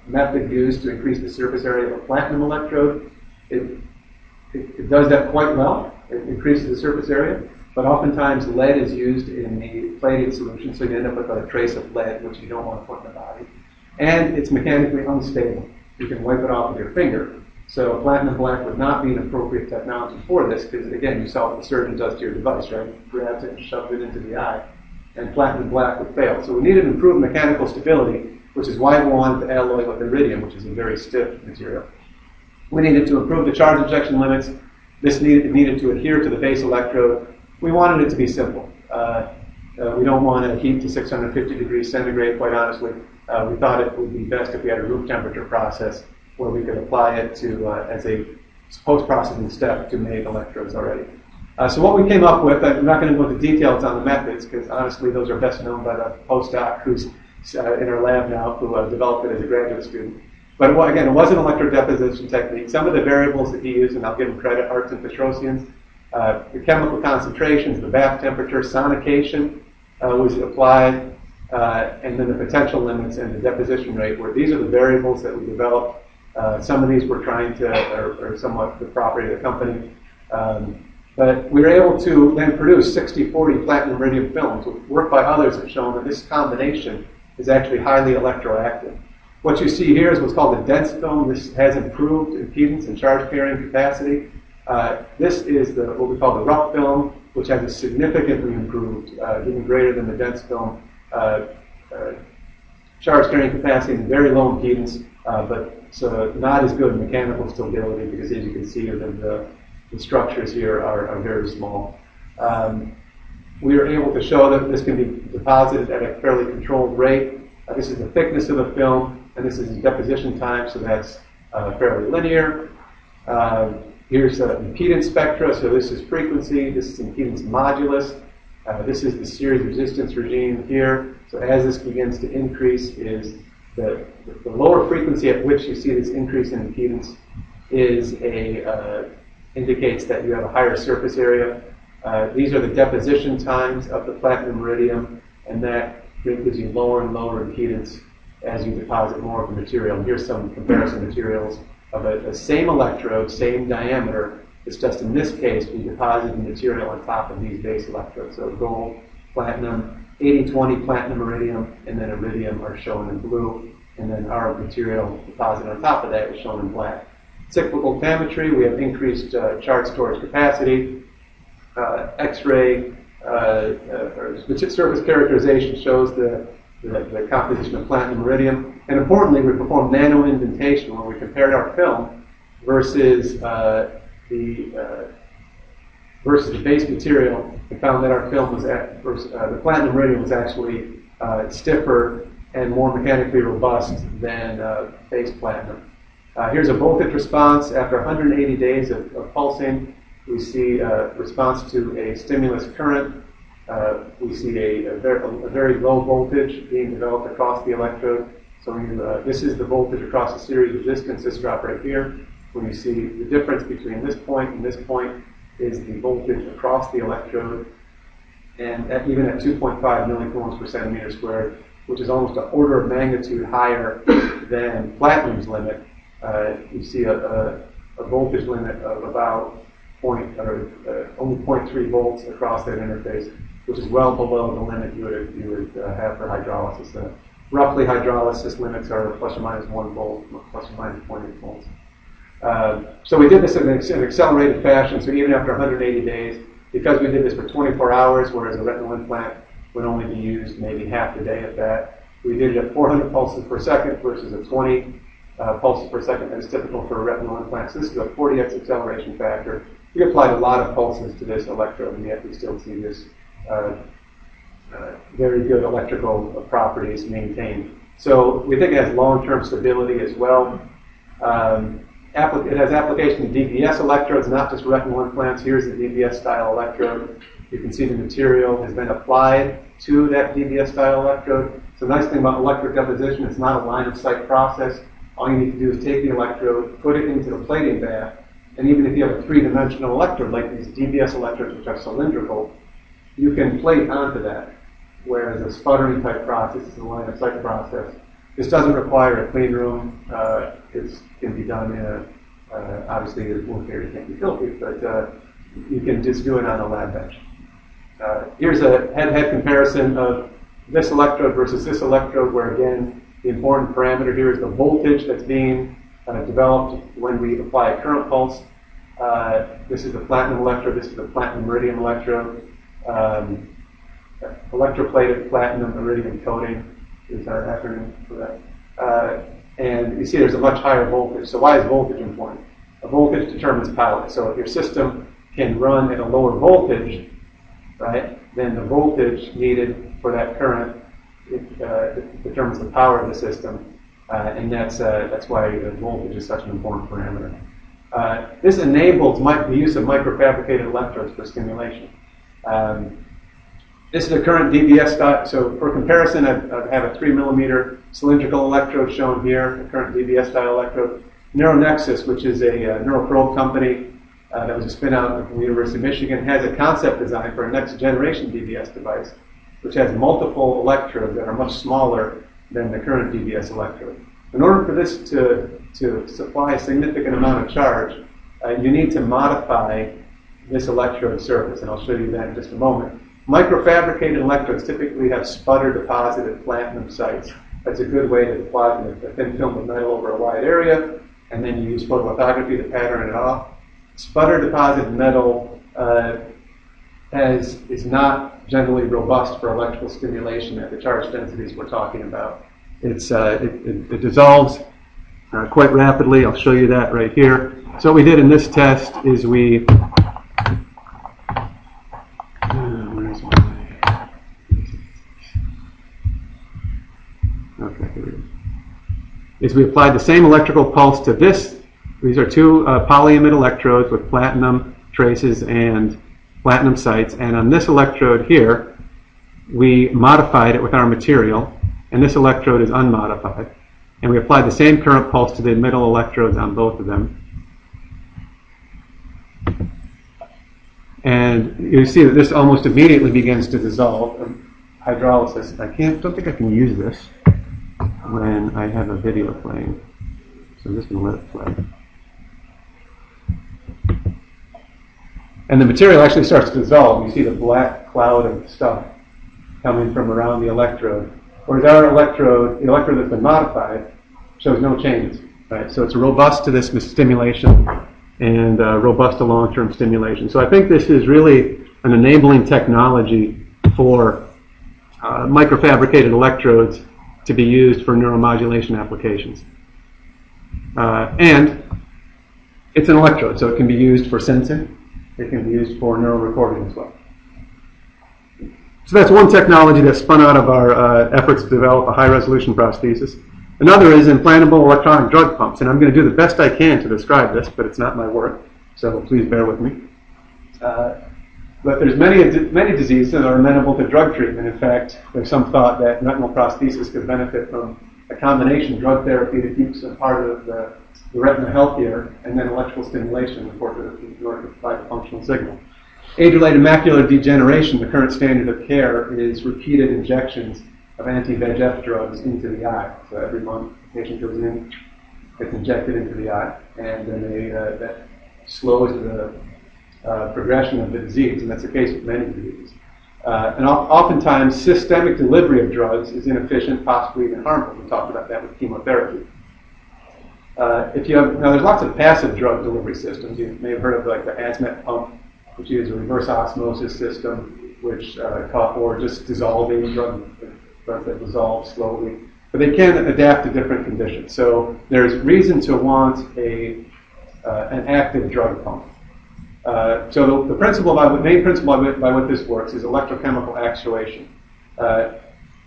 method used to increase the surface area of a platinum electrode. It does that quite well. It increases the surface area. But oftentimes lead is used in the plating solution, so you end up with a trace of lead, which you don't want to put in the body. And it's mechanically unstable. You can wipe it off with your finger. So platinum black would not be an appropriate technology for this, because again, you saw what the surgeon does to your device, right? Grabs it and shoves it into the eye. And platinum black would fail. So we needed improved mechanical stability, which is why we wanted to alloy with iridium, which is a very stiff material. We needed to improve the charge injection limits. This needed to adhere to the base electrode. We wanted it to be simple. We don't want to heat to 650 degrees centigrade, quite honestly. We thought it would be best if we had a room temperature process where we could apply it to as a post-processing step to make electrodes already. So what we came up with, I'm not going to go into details on the methods, because honestly those are best known by the postdoc who's in our lab now, who developed it as a graduate student. But again, it was an electrodeposition technique. Some of the variables that he used, and I'll give him credit, Arts and Petrosian's, the chemical concentrations, the bath temperature, sonication was applied, and then the potential limits and the deposition rate, where these are the variables that we developed. Some of these we're trying to, or somewhat the property of the company. But we were able to then produce 60-40 platinum-iridium films. Work by others have shown that this combination is actually highly electroactive. What you see here is what's called a dense film. This has improved impedance and charge carrying capacity. This is what we call the rough film, which has a significantly improved, even greater than the dense film, charge carrying capacity and very low impedance, but so not as good mechanical stability, because as you can see, the structures here are very small. We are able to show that this can be deposited at a fairly controlled rate. This is the thickness of the film, and this is the deposition time, so that's fairly linear. Here's the impedance spectra, so this is frequency, this is impedance modulus, this is the series resistance regime here. So as this begins to increase, is the lower frequency at which you see this increase in impedance is indicates that you have a higher surface area. These are the deposition times of the platinum-iridium, and that gives you lower and lower impedance as you deposit more of the material. And here's some comparison materials of a same electrode, same diameter. It's just in this case we deposit the material on top of these base electrodes. So gold, platinum, 80-20 platinum-iridium, and then iridium are shown in blue, and then our material deposit on top of that is shown in black. Cyclical tammetry, we have increased charge storage capacity. X-ray surface characterization shows the composition of platinum-iridium. And importantly, we performed nano indentation where we compared our film versus the base material, and found that our film was the platinum-iridium was actually stiffer and more mechanically robust than base platinum. Here's a voltage response after 180 days of pulsing. We see a response to a stimulus current. We see a very low voltage being developed across the electrode. So this is the voltage across the series resistance, this drop right here. When you see the difference between this point and this point is the voltage across the electrode. And even at 2.5 millicoulombs per centimeter squared, which is almost an order of magnitude higher than platinum's limit, you see a voltage limit of about only 0.3 volts across that interface, which is well below the limit you would have for hydrolysis. Roughly, hydrolysis limits are plus or minus 1 volt, plus or minus 0.8 volts. So we did this in an accelerated fashion, so even after 180 days, because we did this for 24 hours, whereas a retinal implant would only be used maybe half the day at that, we did it at 400 pulses per second versus a 20 pulses per second that is typical for a retinal implant. So this is a 40x acceleration factor. We applied a lot of pulses to this electrode, and yet we still see this very good electrical properties maintained. So we think it has long-term stability as well. It has application to DBS electrodes, not just retinal implants. Here's the DBS style electrode. You can see the material has been applied to that DBS style electrode. So the nice thing about electric deposition, it's not a line of sight process. All you need to do is take the electrode, put it into the plating bath, and even if you have a three-dimensional electrode, like these DBS electrodes, which are cylindrical, you can plate onto that. Whereas a sputtering type process is a line of sight process. This doesn't require a clean room. It can be done in a, obviously the wound area can't be filthy, but you can just do it on a lab bench. Here's a head-to-head comparison of this electrode versus this electrode, where again, the important parameter here is the voltage that's being developed when we apply a current pulse. This is the platinum electrode, this is the platinum-iridium electrode. Electroplated platinum-iridium coating is our acronym for that. And you see there's a much higher voltage. So why is voltage important? A voltage determines power. So if your system can run at a lower voltage, right, then the voltage needed for that current it determines the power of the system. And that's why the voltage is such an important parameter. This enables the use of microfabricated electrodes for stimulation. This is a current DBS style. So for comparison, I have a 3 millimeter cylindrical electrode shown here, a current DBS style electrode. NeuroNexus, which is a neuroprobe company that was a spin out from the University of Michigan, has a concept design for a next generation DBS device, which has multiple electrodes that are much smaller than the current DBS electrode. In order for this to supply a significant amount of charge, you need to modify this electrode surface, and I'll show you that in just a moment. Microfabricated electrodes typically have sputter-deposited platinum sites. That's a good way to deposit a thin film of metal over a wide area, and then you use photolithography to pattern it off. Sputter-deposited metal is not generally robust for electrical stimulation at the charge densities we're talking about. It dissolves quite rapidly. I'll show you that right here. So what we did in this test is we applied the same electrical pulse to this. These are two polyimide electrodes with platinum traces and platinum sites. And on this electrode here, we modified it with our material. And this electrode is unmodified. And we applied the same current pulse to the middle electrodes on both of them. And you see that this almost immediately begins to dissolve. Hydrolysis. Don't think I can use this when I have a video playing. So I'm just going to let it play. And the material actually starts to dissolve. You see the black cloud of stuff coming from around the electrode. Whereas our electrode, the electrode that's been modified, shows no changes. Right? So it's robust to this stimulation and robust to long-term stimulation. So I think this is really an enabling technology for microfabricated electrodes to be used for neuromodulation applications. And it's an electrode, so it can be used for sensing. It can be used for neural recording as well. So that's one technology that spun out of our efforts to develop a high-resolution prosthesis. Another is implantable electronic drug pumps, and I'm going to do the best I can to describe this, but it's not my work, so please bear with me. But there's many diseases that are amenable to drug treatment. In fact, there's some thought that retinal prosthesis could benefit from a combination drug therapy that keeps a part of the retina healthier, and then electrical stimulation in order to provide a functional signal. Age-related macular degeneration, the current standard of care, is repeated injections of anti-VEGF drugs into the eye. So every month, the patient goes in, gets injected into the eye, and then that slows the progression of the disease, and that's the case with many diseases. And oftentimes, systemic delivery of drugs is inefficient, possibly even harmful. We talked about that with chemotherapy. There's lots of passive drug delivery systems. You may have heard of like the Azmet pump, which is a reverse osmosis system, which or just dissolving drugs that dissolve slowly. But they can adapt to different conditions. So there's reason to want an active drug pump. So the main principle by what this works is electrochemical actuation.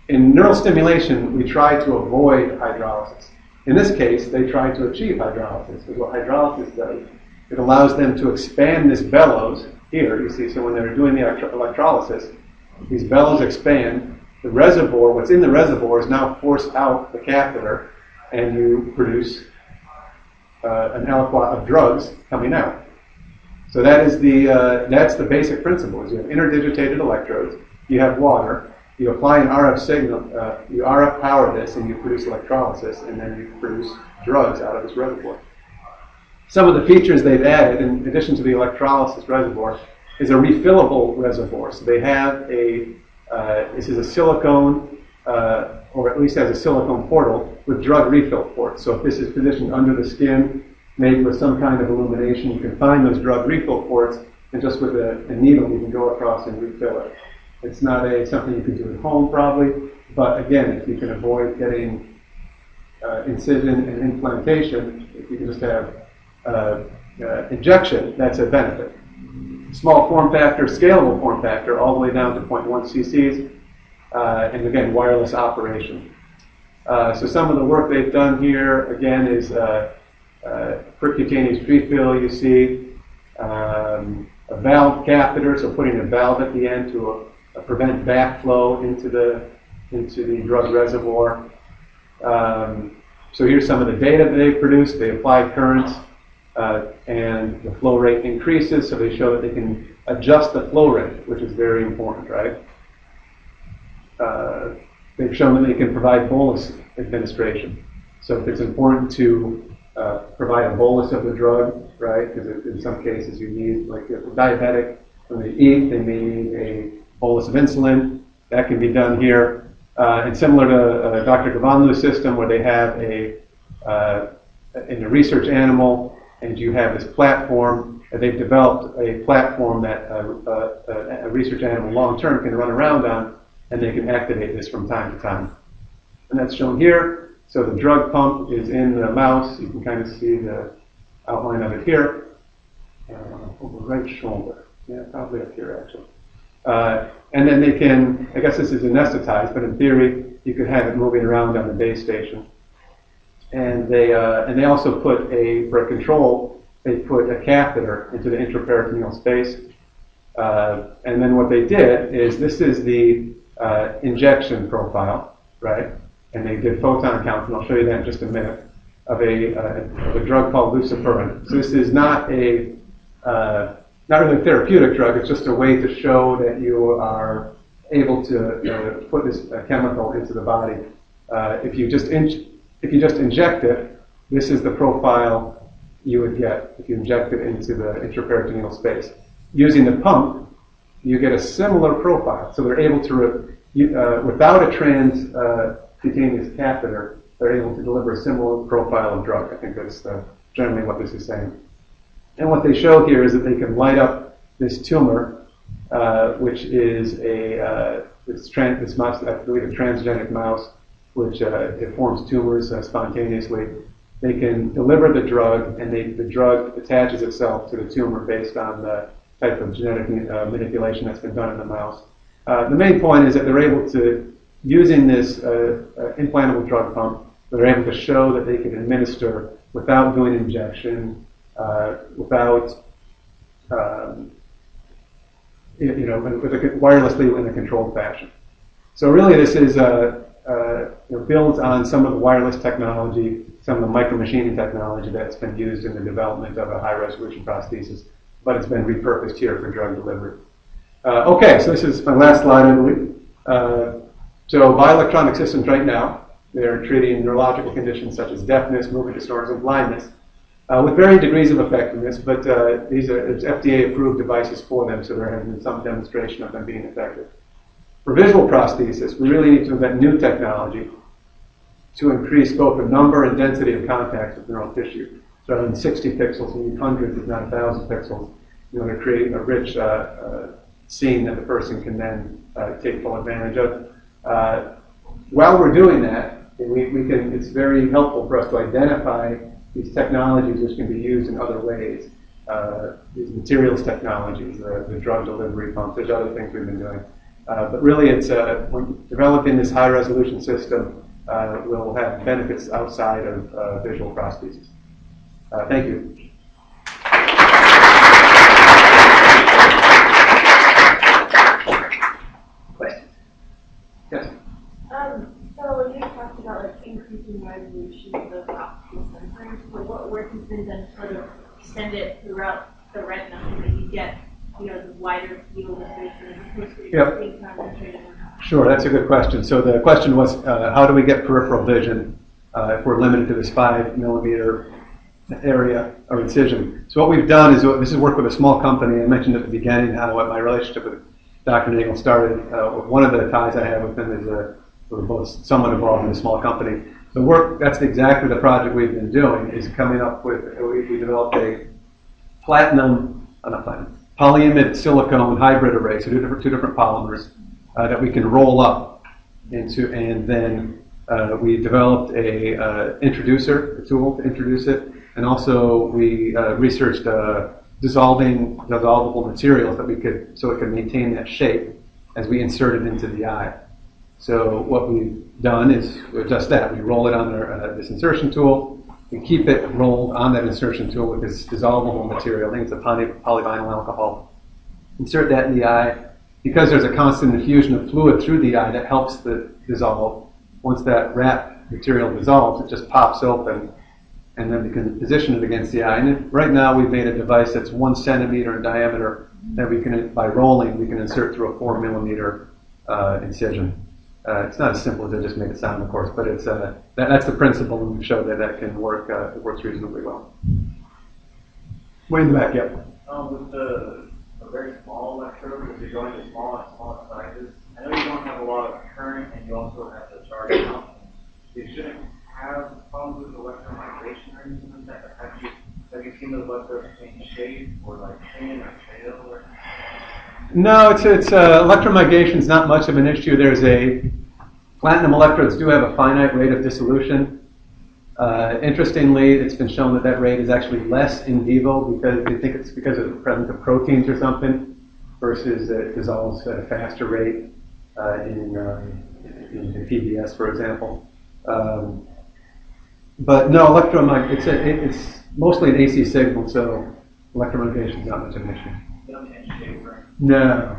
In neural stimulation, we try to avoid hydrolysis. In this case, they try to achieve hydrolysis, because what hydrolysis does, it allows them to expand this bellows here, you see, so when they're doing the electrolysis, these bellows expand, the reservoir, what's in the reservoir is now forced out the catheter, and you produce an aliquot of drugs coming out. So that's the basic principle, is you have interdigitated electrodes, you have water, you apply an RF signal, you RF power this, and you produce electrolysis, and then you produce drugs out of this reservoir. Some of the features they've added, in addition to the electrolysis reservoir, is a refillable reservoir. So they have this is a silicone, or at least has a silicone portal with drug refill ports. So if this is positioned under the skin, maybe with some kind of illumination, you can find those drug refill ports, and just with a needle you can go across and refill it. It's not something you can do at home probably, but again, if you can avoid getting incision and implantation, if you can just have injection, that's a benefit. Small form factor, scalable form factor, all the way down to 0.1 cc's, and again, wireless operation. So some of the work they've done here, again, is percutaneous refill you see, a valve catheter, so putting a valve at the end to prevent backflow into the drug reservoir. So here's some of the data that they produced. They apply currents and the flow rate increases, so they show that they can adjust the flow rate, which is very important, right? They've shown that they can provide bolus administration. So if it's important to provide a bolus of the drug, right, because in some cases you need, like if a diabetic, when they eat, they may need a bolus of insulin. That can be done here. And similar to Dr. Galvani's system, where they have in a research animal, and you have this platform, they've developed a platform that a research animal long-term can run around on, and they can activate this from time to time. And that's shown here. So the drug pump is in the mouse. You can kind of see the outline of it here. Over the right shoulder. Yeah, probably up here, actually. And then they can, I guess this is anesthetized, but in theory, you could have it moving around on the base station. And they also put for a control, they put a catheter into the intraperitoneal space. And then what they did is, this is the injection profile, right? And they did photon counts, and I'll show you that in just a minute, of a drug called luciferin. So this is not really a therapeutic drug. It's just a way to show that you are able to put this chemical into the body. If you just inject it, this is the profile you would get if you inject it into the intraperitoneal space. Using the pump, you get a similar profile. So they're able to, without a transcutaneous catheter, they're able to deliver a similar profile of drug. I think that's generally what this is saying. And what they show here is that they can light up this tumor, which is this mouse, I believe a transgenic mouse, which it forms tumors spontaneously. They can deliver the drug, and the drug attaches itself to the tumor based on the type of genetic manipulation that's been done in the mouse. The main point is that they're able to, using this implantable drug pump, they're able to show that they can administer without doing injection, without, wirelessly in a controlled fashion. So really, this is builds on some of the wireless technology, some of the micromachining technology that's been used in the development of a high-resolution prosthesis, but it's been repurposed here for drug delivery. Okay, so this is my last slide, I believe. So bioelectronic systems right now, they're treating neurological conditions such as deafness, movement disorders, and blindness, with varying degrees of effectiveness, but there's FDA-approved devices for them, so there has been some demonstration of them being effective. For visual prosthesis, we really need to invent new technology to increase both the number and density of contacts with neural tissue. So rather than 60 pixels, we need hundreds, if not 1,000 pixels, to create a rich scene that the person can then take full advantage of. While we're doing that, it's very helpful for us to identify these technologies which can be used in other ways. These materials technologies, the drug delivery pumps, there's other things we've been doing. But really, it's when developing this high-resolution system will have benefits outside of visual prostheses. Thank you. Questions? Yes? So you talked about increasing resolution of the optical sensors. So what work has been done to sort of extend it throughout the retina so that you get the wider field of vision as opposed to being concentrated on? Sure, that's a good question. So the question was, how do we get peripheral vision if we're limited to this 5 millimeter area or incision? So what we've done is, this is work with a small company. I mentioned at the beginning how my relationship with Dr. Nagel started. One of the ties I have with him is we're both somewhat involved in a small company. The work, that's exactly the project we've been doing, is coming up with, we developed a polyimide silicone hybrid array, so two different polymers that we can roll up into, and then we developed a tool to introduce it, and also we researched dissolvable materials that so it could maintain that shape as we insert it into the eye. So what we've done is just that. We roll it on this insertion tool, we keep it rolled on that insertion tool with this dissolvable material. I think it's a polyvinyl alcohol. Insert that in the eye. Because there's a constant infusion of fluid through the eye that helps the dissolve. Once that wrap material dissolves, it just pops open, and then we can position it against the eye. And right now we've made a device that's 1 centimeter in diameter that we can, by rolling, we can insert through a 4 millimeter incision. It's not as simple as I just made it sound, of course, but it's that's the principle, and we've showed that that can work. It works reasonably well. Way in the back, yep. With the very small electrode, if you're going to small sizes, I know you don't have a lot of current, and you also have the charge out. You shouldn't have problems with electromigration or anything like that. Have you seen those electrodes change shape or like thin or fail or? No, it's electromigration is not much of an issue. There's platinum electrodes do have a finite rate of dissolution. Interestingly, it's been shown that that rate is actually less in vivo because they think it's because of the presence of proteins or something, versus it dissolves at a faster rate in PBS, for example. But no, it's mostly an AC signal, so electromigration is not much of an issue. No,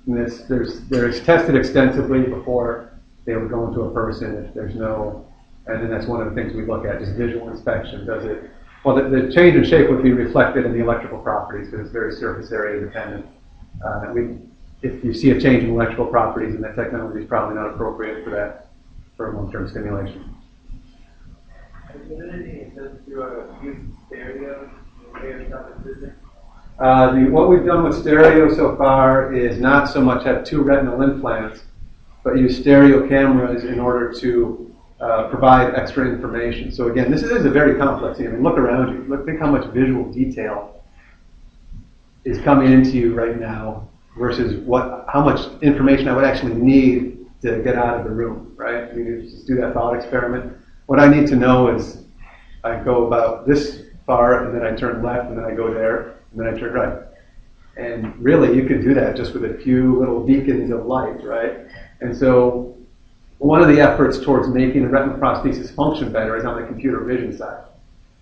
there's tested extensively before they would go into a person. If there's no, and then that's one of the things we look at, just visual inspection. Does it? Well, the change in shape would be reflected in the electrical properties because it's very surface area dependent. If you see a change in electrical properties, then that technology is probably not appropriate for that, for long-term stimulation. Is there anything that says to use stereo or something? What we've done with stereo so far is not so much have 2 retinal implants, but use stereo cameras in order to provide extra information. So again, this is a very complex thing. I mean, look around you. Think how much visual detail is coming into you right now versus how much information I would actually need to get out of the room, right? I mean, you just do that thought experiment. What I need to know is I go about this far, and then I turn left, and then I go there, and then I turn right. And really, you could do that just with a few little beacons of light, right? And so one of the efforts towards making the retinal prosthesis function better is on the computer vision side.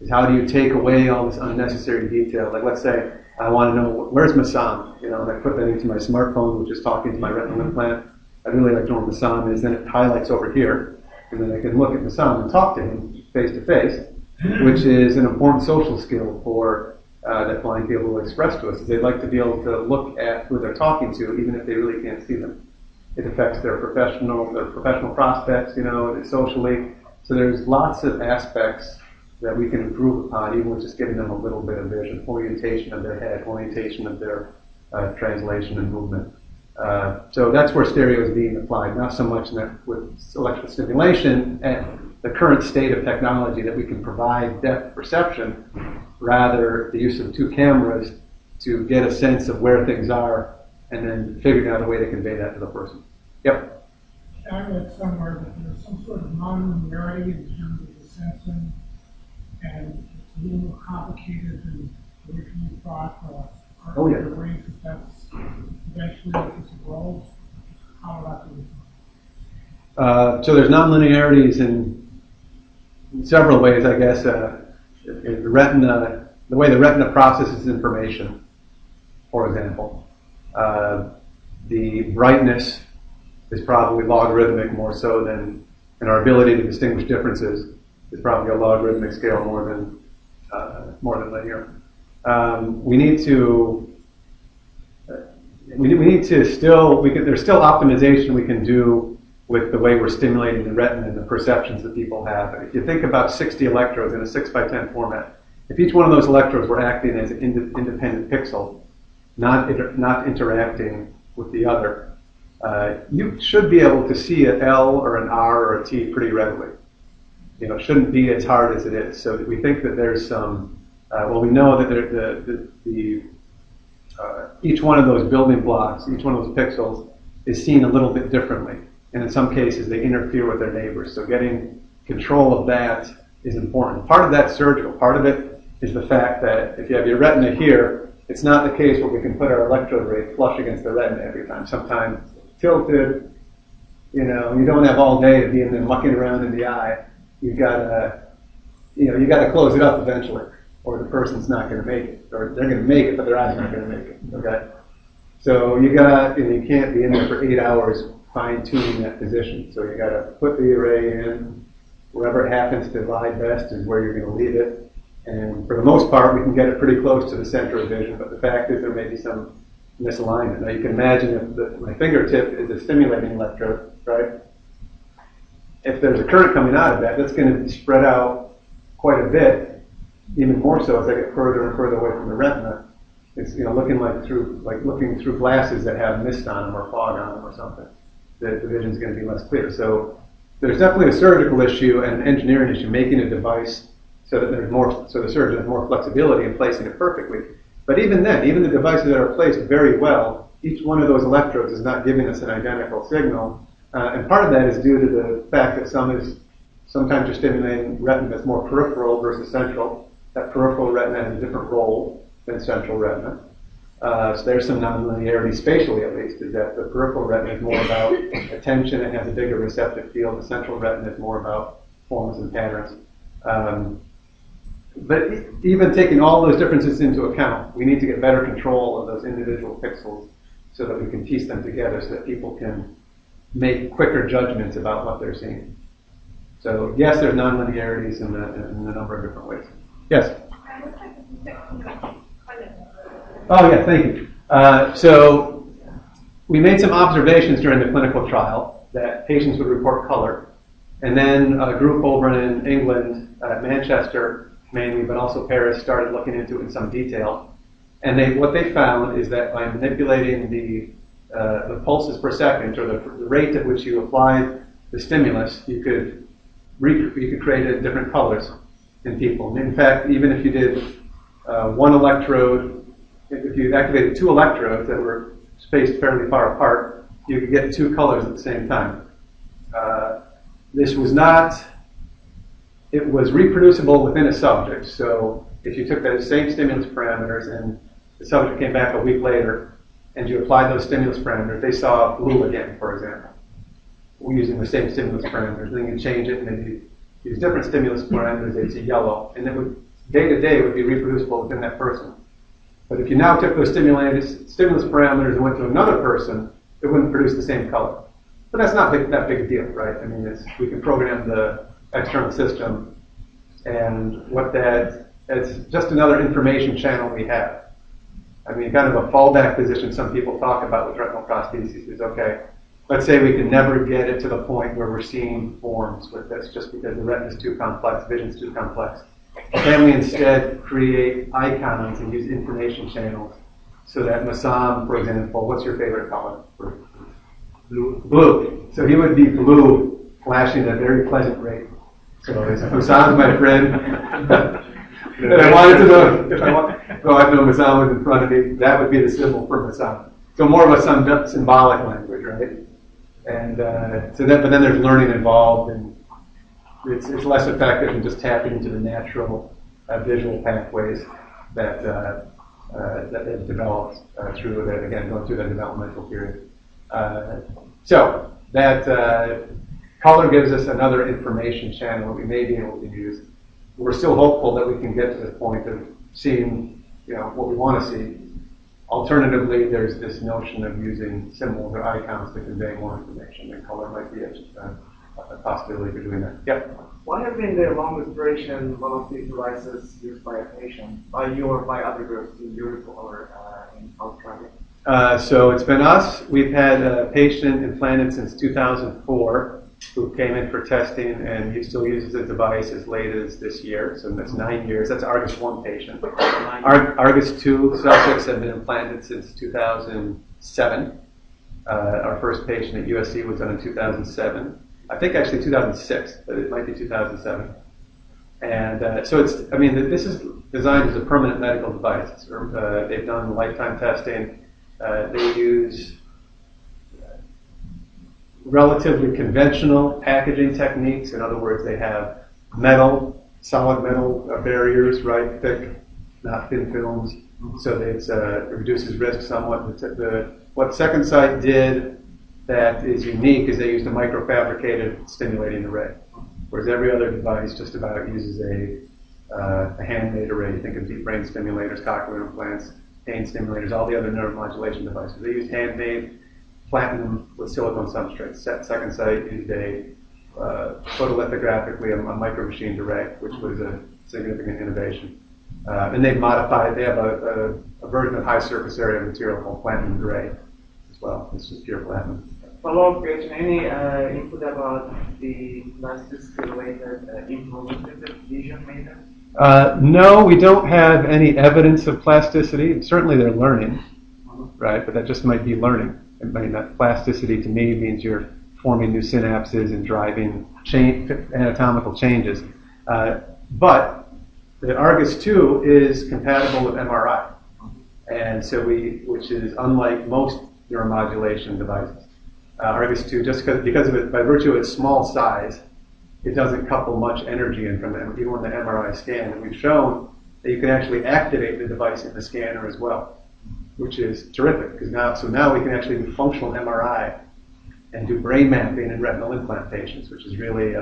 Is how do you take away all this unnecessary detail? Like, let's say I want to know where's Masam, and I put that into my smartphone, which is talking to my retinal implant. I really like to know where Masam is. Then it highlights over here, and then I can look at Masam and talk to him face to face, which is an important social skill for that blind people will express to us. Is they'd like to be able to look at who they're talking to, even if they really can't see them. It affects their professional prospects, socially. So there's lots of aspects that we can improve upon, even with just giving them a little bit of vision, orientation of their head, orientation of their translation and movement. So that's where stereo is being applied, not so much with electrical stimulation at the current state of technology that we can provide depth perception, rather the use of 2 cameras to get a sense of where things are and then figuring out a way to convey that to the person. Yep? I read somewhere that there's some sort of non-linearity in terms of the sensing, and it's a little more complicated than originally thought. Oh, yeah. Are there ways that that's eventually as it grows? How about So there's non-linearities in several ways, I guess. The retina, the way the retina processes information, for example. The brightness is probably logarithmic more so than, and our ability to distinguish differences is probably a logarithmic scale more than linear. We need to still, there's still optimization we can do with the way we're stimulating the retina and the perceptions that people have. If you think about 60 electrodes in a 6x10 format, if each one of those electrodes were acting as an independent pixel, not interacting with the other, you should be able to see an L or an R or a T pretty readily. It shouldn't be as hard as it is. So we think that there's some, we know that each one of those building blocks, each one of those pixels is seen a little bit differently. And in some cases, they interfere with their neighbors. So getting control of that is important. Part of that's surgical. Part of it is the fact that if you have your retina here, it's not the case where we can put our electrode ray flush against the retina every time. Sometimes it's tilted. You don't have all day to be in there mucking around in the eye. You've got to you got to close it up eventually, or the person's not going to make it, or they're going to make it, but their eye's not going to make it. Okay, so you can't be in there for 8 hours fine-tuning that position. So you got to put the array in. Wherever it happens to lie best is where you're going to leave it. And for the most part, we can get it pretty close to the center of vision, but the fact is there may be some misalignment. Now you can imagine if my fingertip is a stimulating electrode, right? If there's a current coming out of that, that's going to be spread out quite a bit, even more so as I get further and further away from the retina. It's looking looking through glasses that have mist on them or fog on them or something. The vision's going to be less clear. So there's definitely a surgical issue and an engineering issue, making a device so that the surgeon has more flexibility in placing it perfectly. But even then, even the devices that are placed very well, each one of those electrodes is not giving us an identical signal. And part of that is due to the fact that sometimes you're stimulating retina that's more peripheral versus central. That peripheral retina has a different role than central retina. So there's some nonlinearity spatially, at least, is that the peripheral retina is more about attention and has a bigger receptive field. The central retina is more about forms and patterns. But even taking all those differences into account, we need to get better control of those individual pixels so that we can piece them together so that people can make quicker judgments about what they're seeing. So yes, there's nonlinearities in a number of different ways. Yes? Oh yeah, thank you. So we made some observations during the clinical trial that patients would report color. And then a group over in England, Manchester mainly, but also Paris, started looking into it in some detail. And what they found is that by manipulating the pulses per second, or the rate at which you applied the stimulus, you could create different colors in people. And in fact, even if you did one electrode, if you activated 2 electrodes that were spaced fairly far apart, you could get 2 colors at the same time. It was reproducible within a subject. So if you took those same stimulus parameters and the subject came back a week later and you applied those stimulus parameters, they saw blue again, for example, using the same stimulus parameters. Then you change it and maybe use different stimulus parameters, they'd see yellow. And it would, day to day, would be reproducible within that person. But if you now took those stimulus parameters and went to another person, it wouldn't produce the same color. But that's not that big a deal, right? I mean, we can program the external system, and it's just another information channel we have. I mean, kind of a fallback position some people talk about with retinal prostheses is, okay, let's say we can never get it to the point where we're seeing forms with this just because the retina is too complex, vision's too complex. Can we instead create icons and use information channels so that Massam, for example, what's your favorite color? Blue. Blue. So he would be blue, flashing at a very pleasant rate. So Massam's my friend. If I wanted to know, I know Massam was in front of me, that would be the symbol for Massam. So more of a symbolic language, right? And but then there's learning involved, and it's less effective than just tapping into the natural visual pathways that they've developed going through the developmental period. So that color gives us another information channel that we may be able to use. We're still hopeful that we can get to the point of seeing, what we want to see. Alternatively, there's this notion of using symbols or icons to convey more information, and color might be a possibility for doing that. Yep. What has been the longest duration one of these devices used by a patient, by you or by other groups in Europe or in Australia? So it's been us. We've had a patient implanted since 2004 who came in for testing and he still uses the device as late as this year. So that's 9 years. That's Argus 1 patient. Argus 2 subjects have been implanted since 2007. Our first patient at USC was done in 2007. I think actually 2006, but it might be 2007. And so this is designed as a permanent medical device. They've done lifetime testing. They use relatively conventional packaging techniques. In other words, they have solid metal barriers, right? Thick, not thin films, so that it reduces risk somewhat. What Second Sight did that is unique is they used a microfabricated stimulating array. whereas every other device just about uses a handmade array. You think of deep brain stimulators, cochlear implants, pain stimulators, all the other neuromodulation devices. They use handmade platinum with silicone substrates. Second Sight used a photolithographically a micro machined array, which was a significant innovation. And they've modified, they have a version of high surface area material called platinum gray as well. It's just pure platinum. Follow-up question, any input about the plasticity-related improvement in the vision method? No, we don't have any evidence of plasticity. Certainly they're learning, right? But that just might be learning. I mean, that plasticity to me means you're forming new synapses and driving anatomical changes. But the Argus 2 is compatible with MRI, and so which is unlike most neuromodulation devices. Argus 2, just because of it, by virtue of its small size, it doesn't couple much energy in from it, even on the MRI scan. And we've shown that you can actually activate the device in the scanner as well, which is terrific, because now we can actually do functional MRI and do brain mapping in retinal implant patients, which is really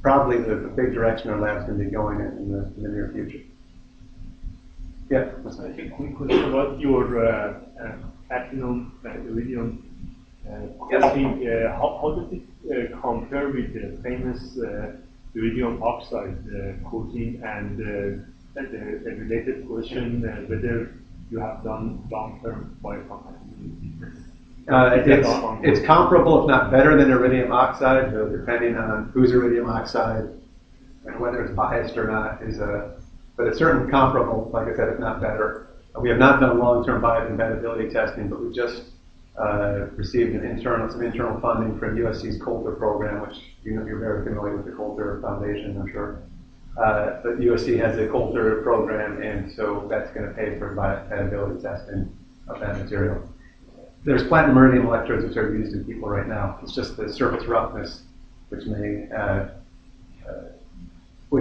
probably the big direction our lab's going to be going in the near future. Yeah? I think we could talk about your Platinum-Iridium testing. How does it compare with the famous iridium oxide coating? And the related question, whether you have done long-term biocompatibility tests? It's comparable, if not better, than iridium oxide, depending on whose iridium oxide and whether it's biased or not. But it's certainly comparable, like I said, if not better. We have not done long-term biocompatibility testing, but we just received some internal funding from USC's Coulter program, which you're very familiar with the Coulter Foundation, I'm sure. But USC has a Coulter program, and so that's going to pay for biocompatibility testing of that material. There's Platinum-Iridium electrodes which are used in people right now. It's just the surface roughness, which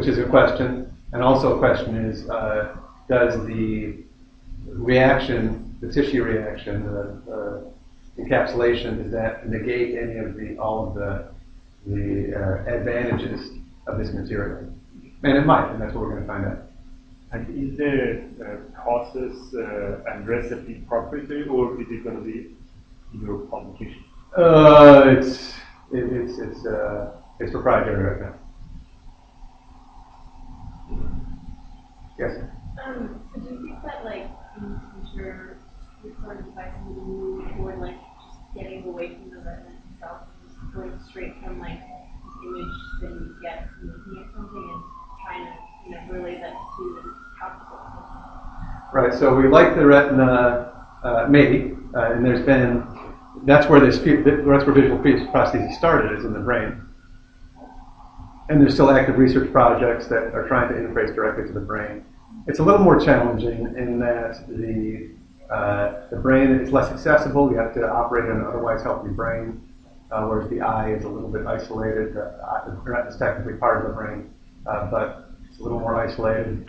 is a question. And also a question is, does the reaction, the tissue reaction, the encapsulation, does that negate any of all of the advantages of this material? And it might, and that's what we're going to find out. And is the process and recipe proprietary, or is it going to be in your publication? It's proprietary right now. Yes. So do you think that, like, in the future, this sort of device will move toward, like, just getting away from the retina itself and just going straight from, like, the image that you get from looking at something and trying to, relay that to the optical system? Right. So we like the retina, maybe, and that's where visual prosthesis started, is in the brain. And there's still active research projects that are trying to interface directly to the brain. It's a little more challenging in that the brain is less accessible. You have to operate in an otherwise healthy brain, whereas the eye is a little bit isolated. The retina is technically part of the brain, but it's a little more isolated.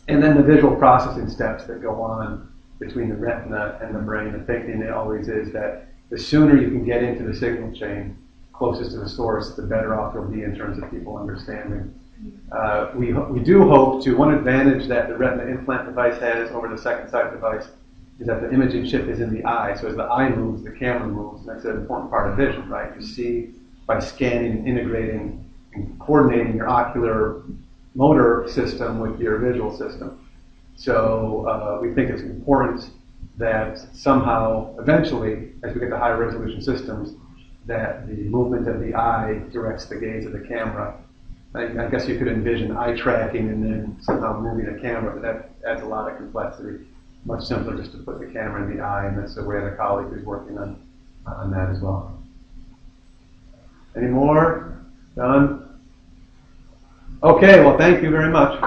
And then the visual processing steps that go on between the retina and the brain. The thinking always is that the sooner you can get into the signal chain closest to the source, the better off you'll be in terms of people understanding. We do hope to, one advantage that the Retina implant device has over the Second Sight device is that the imaging chip is in the eye. So as the eye moves, the camera moves. And that's an important part of vision, right? You see by scanning, integrating, and coordinating your ocular motor system with your visual system. So we think it's important that somehow, eventually, as we get to higher resolution systems, that the movement of the eye directs the gaze of the camera. I guess you could envision eye tracking and then somehow moving a camera, but that adds a lot of complexity. Much simpler just to put the camera in the eye, and that's we have a colleague who's working on that as well. Any more? Done? Okay, well, thank you very much.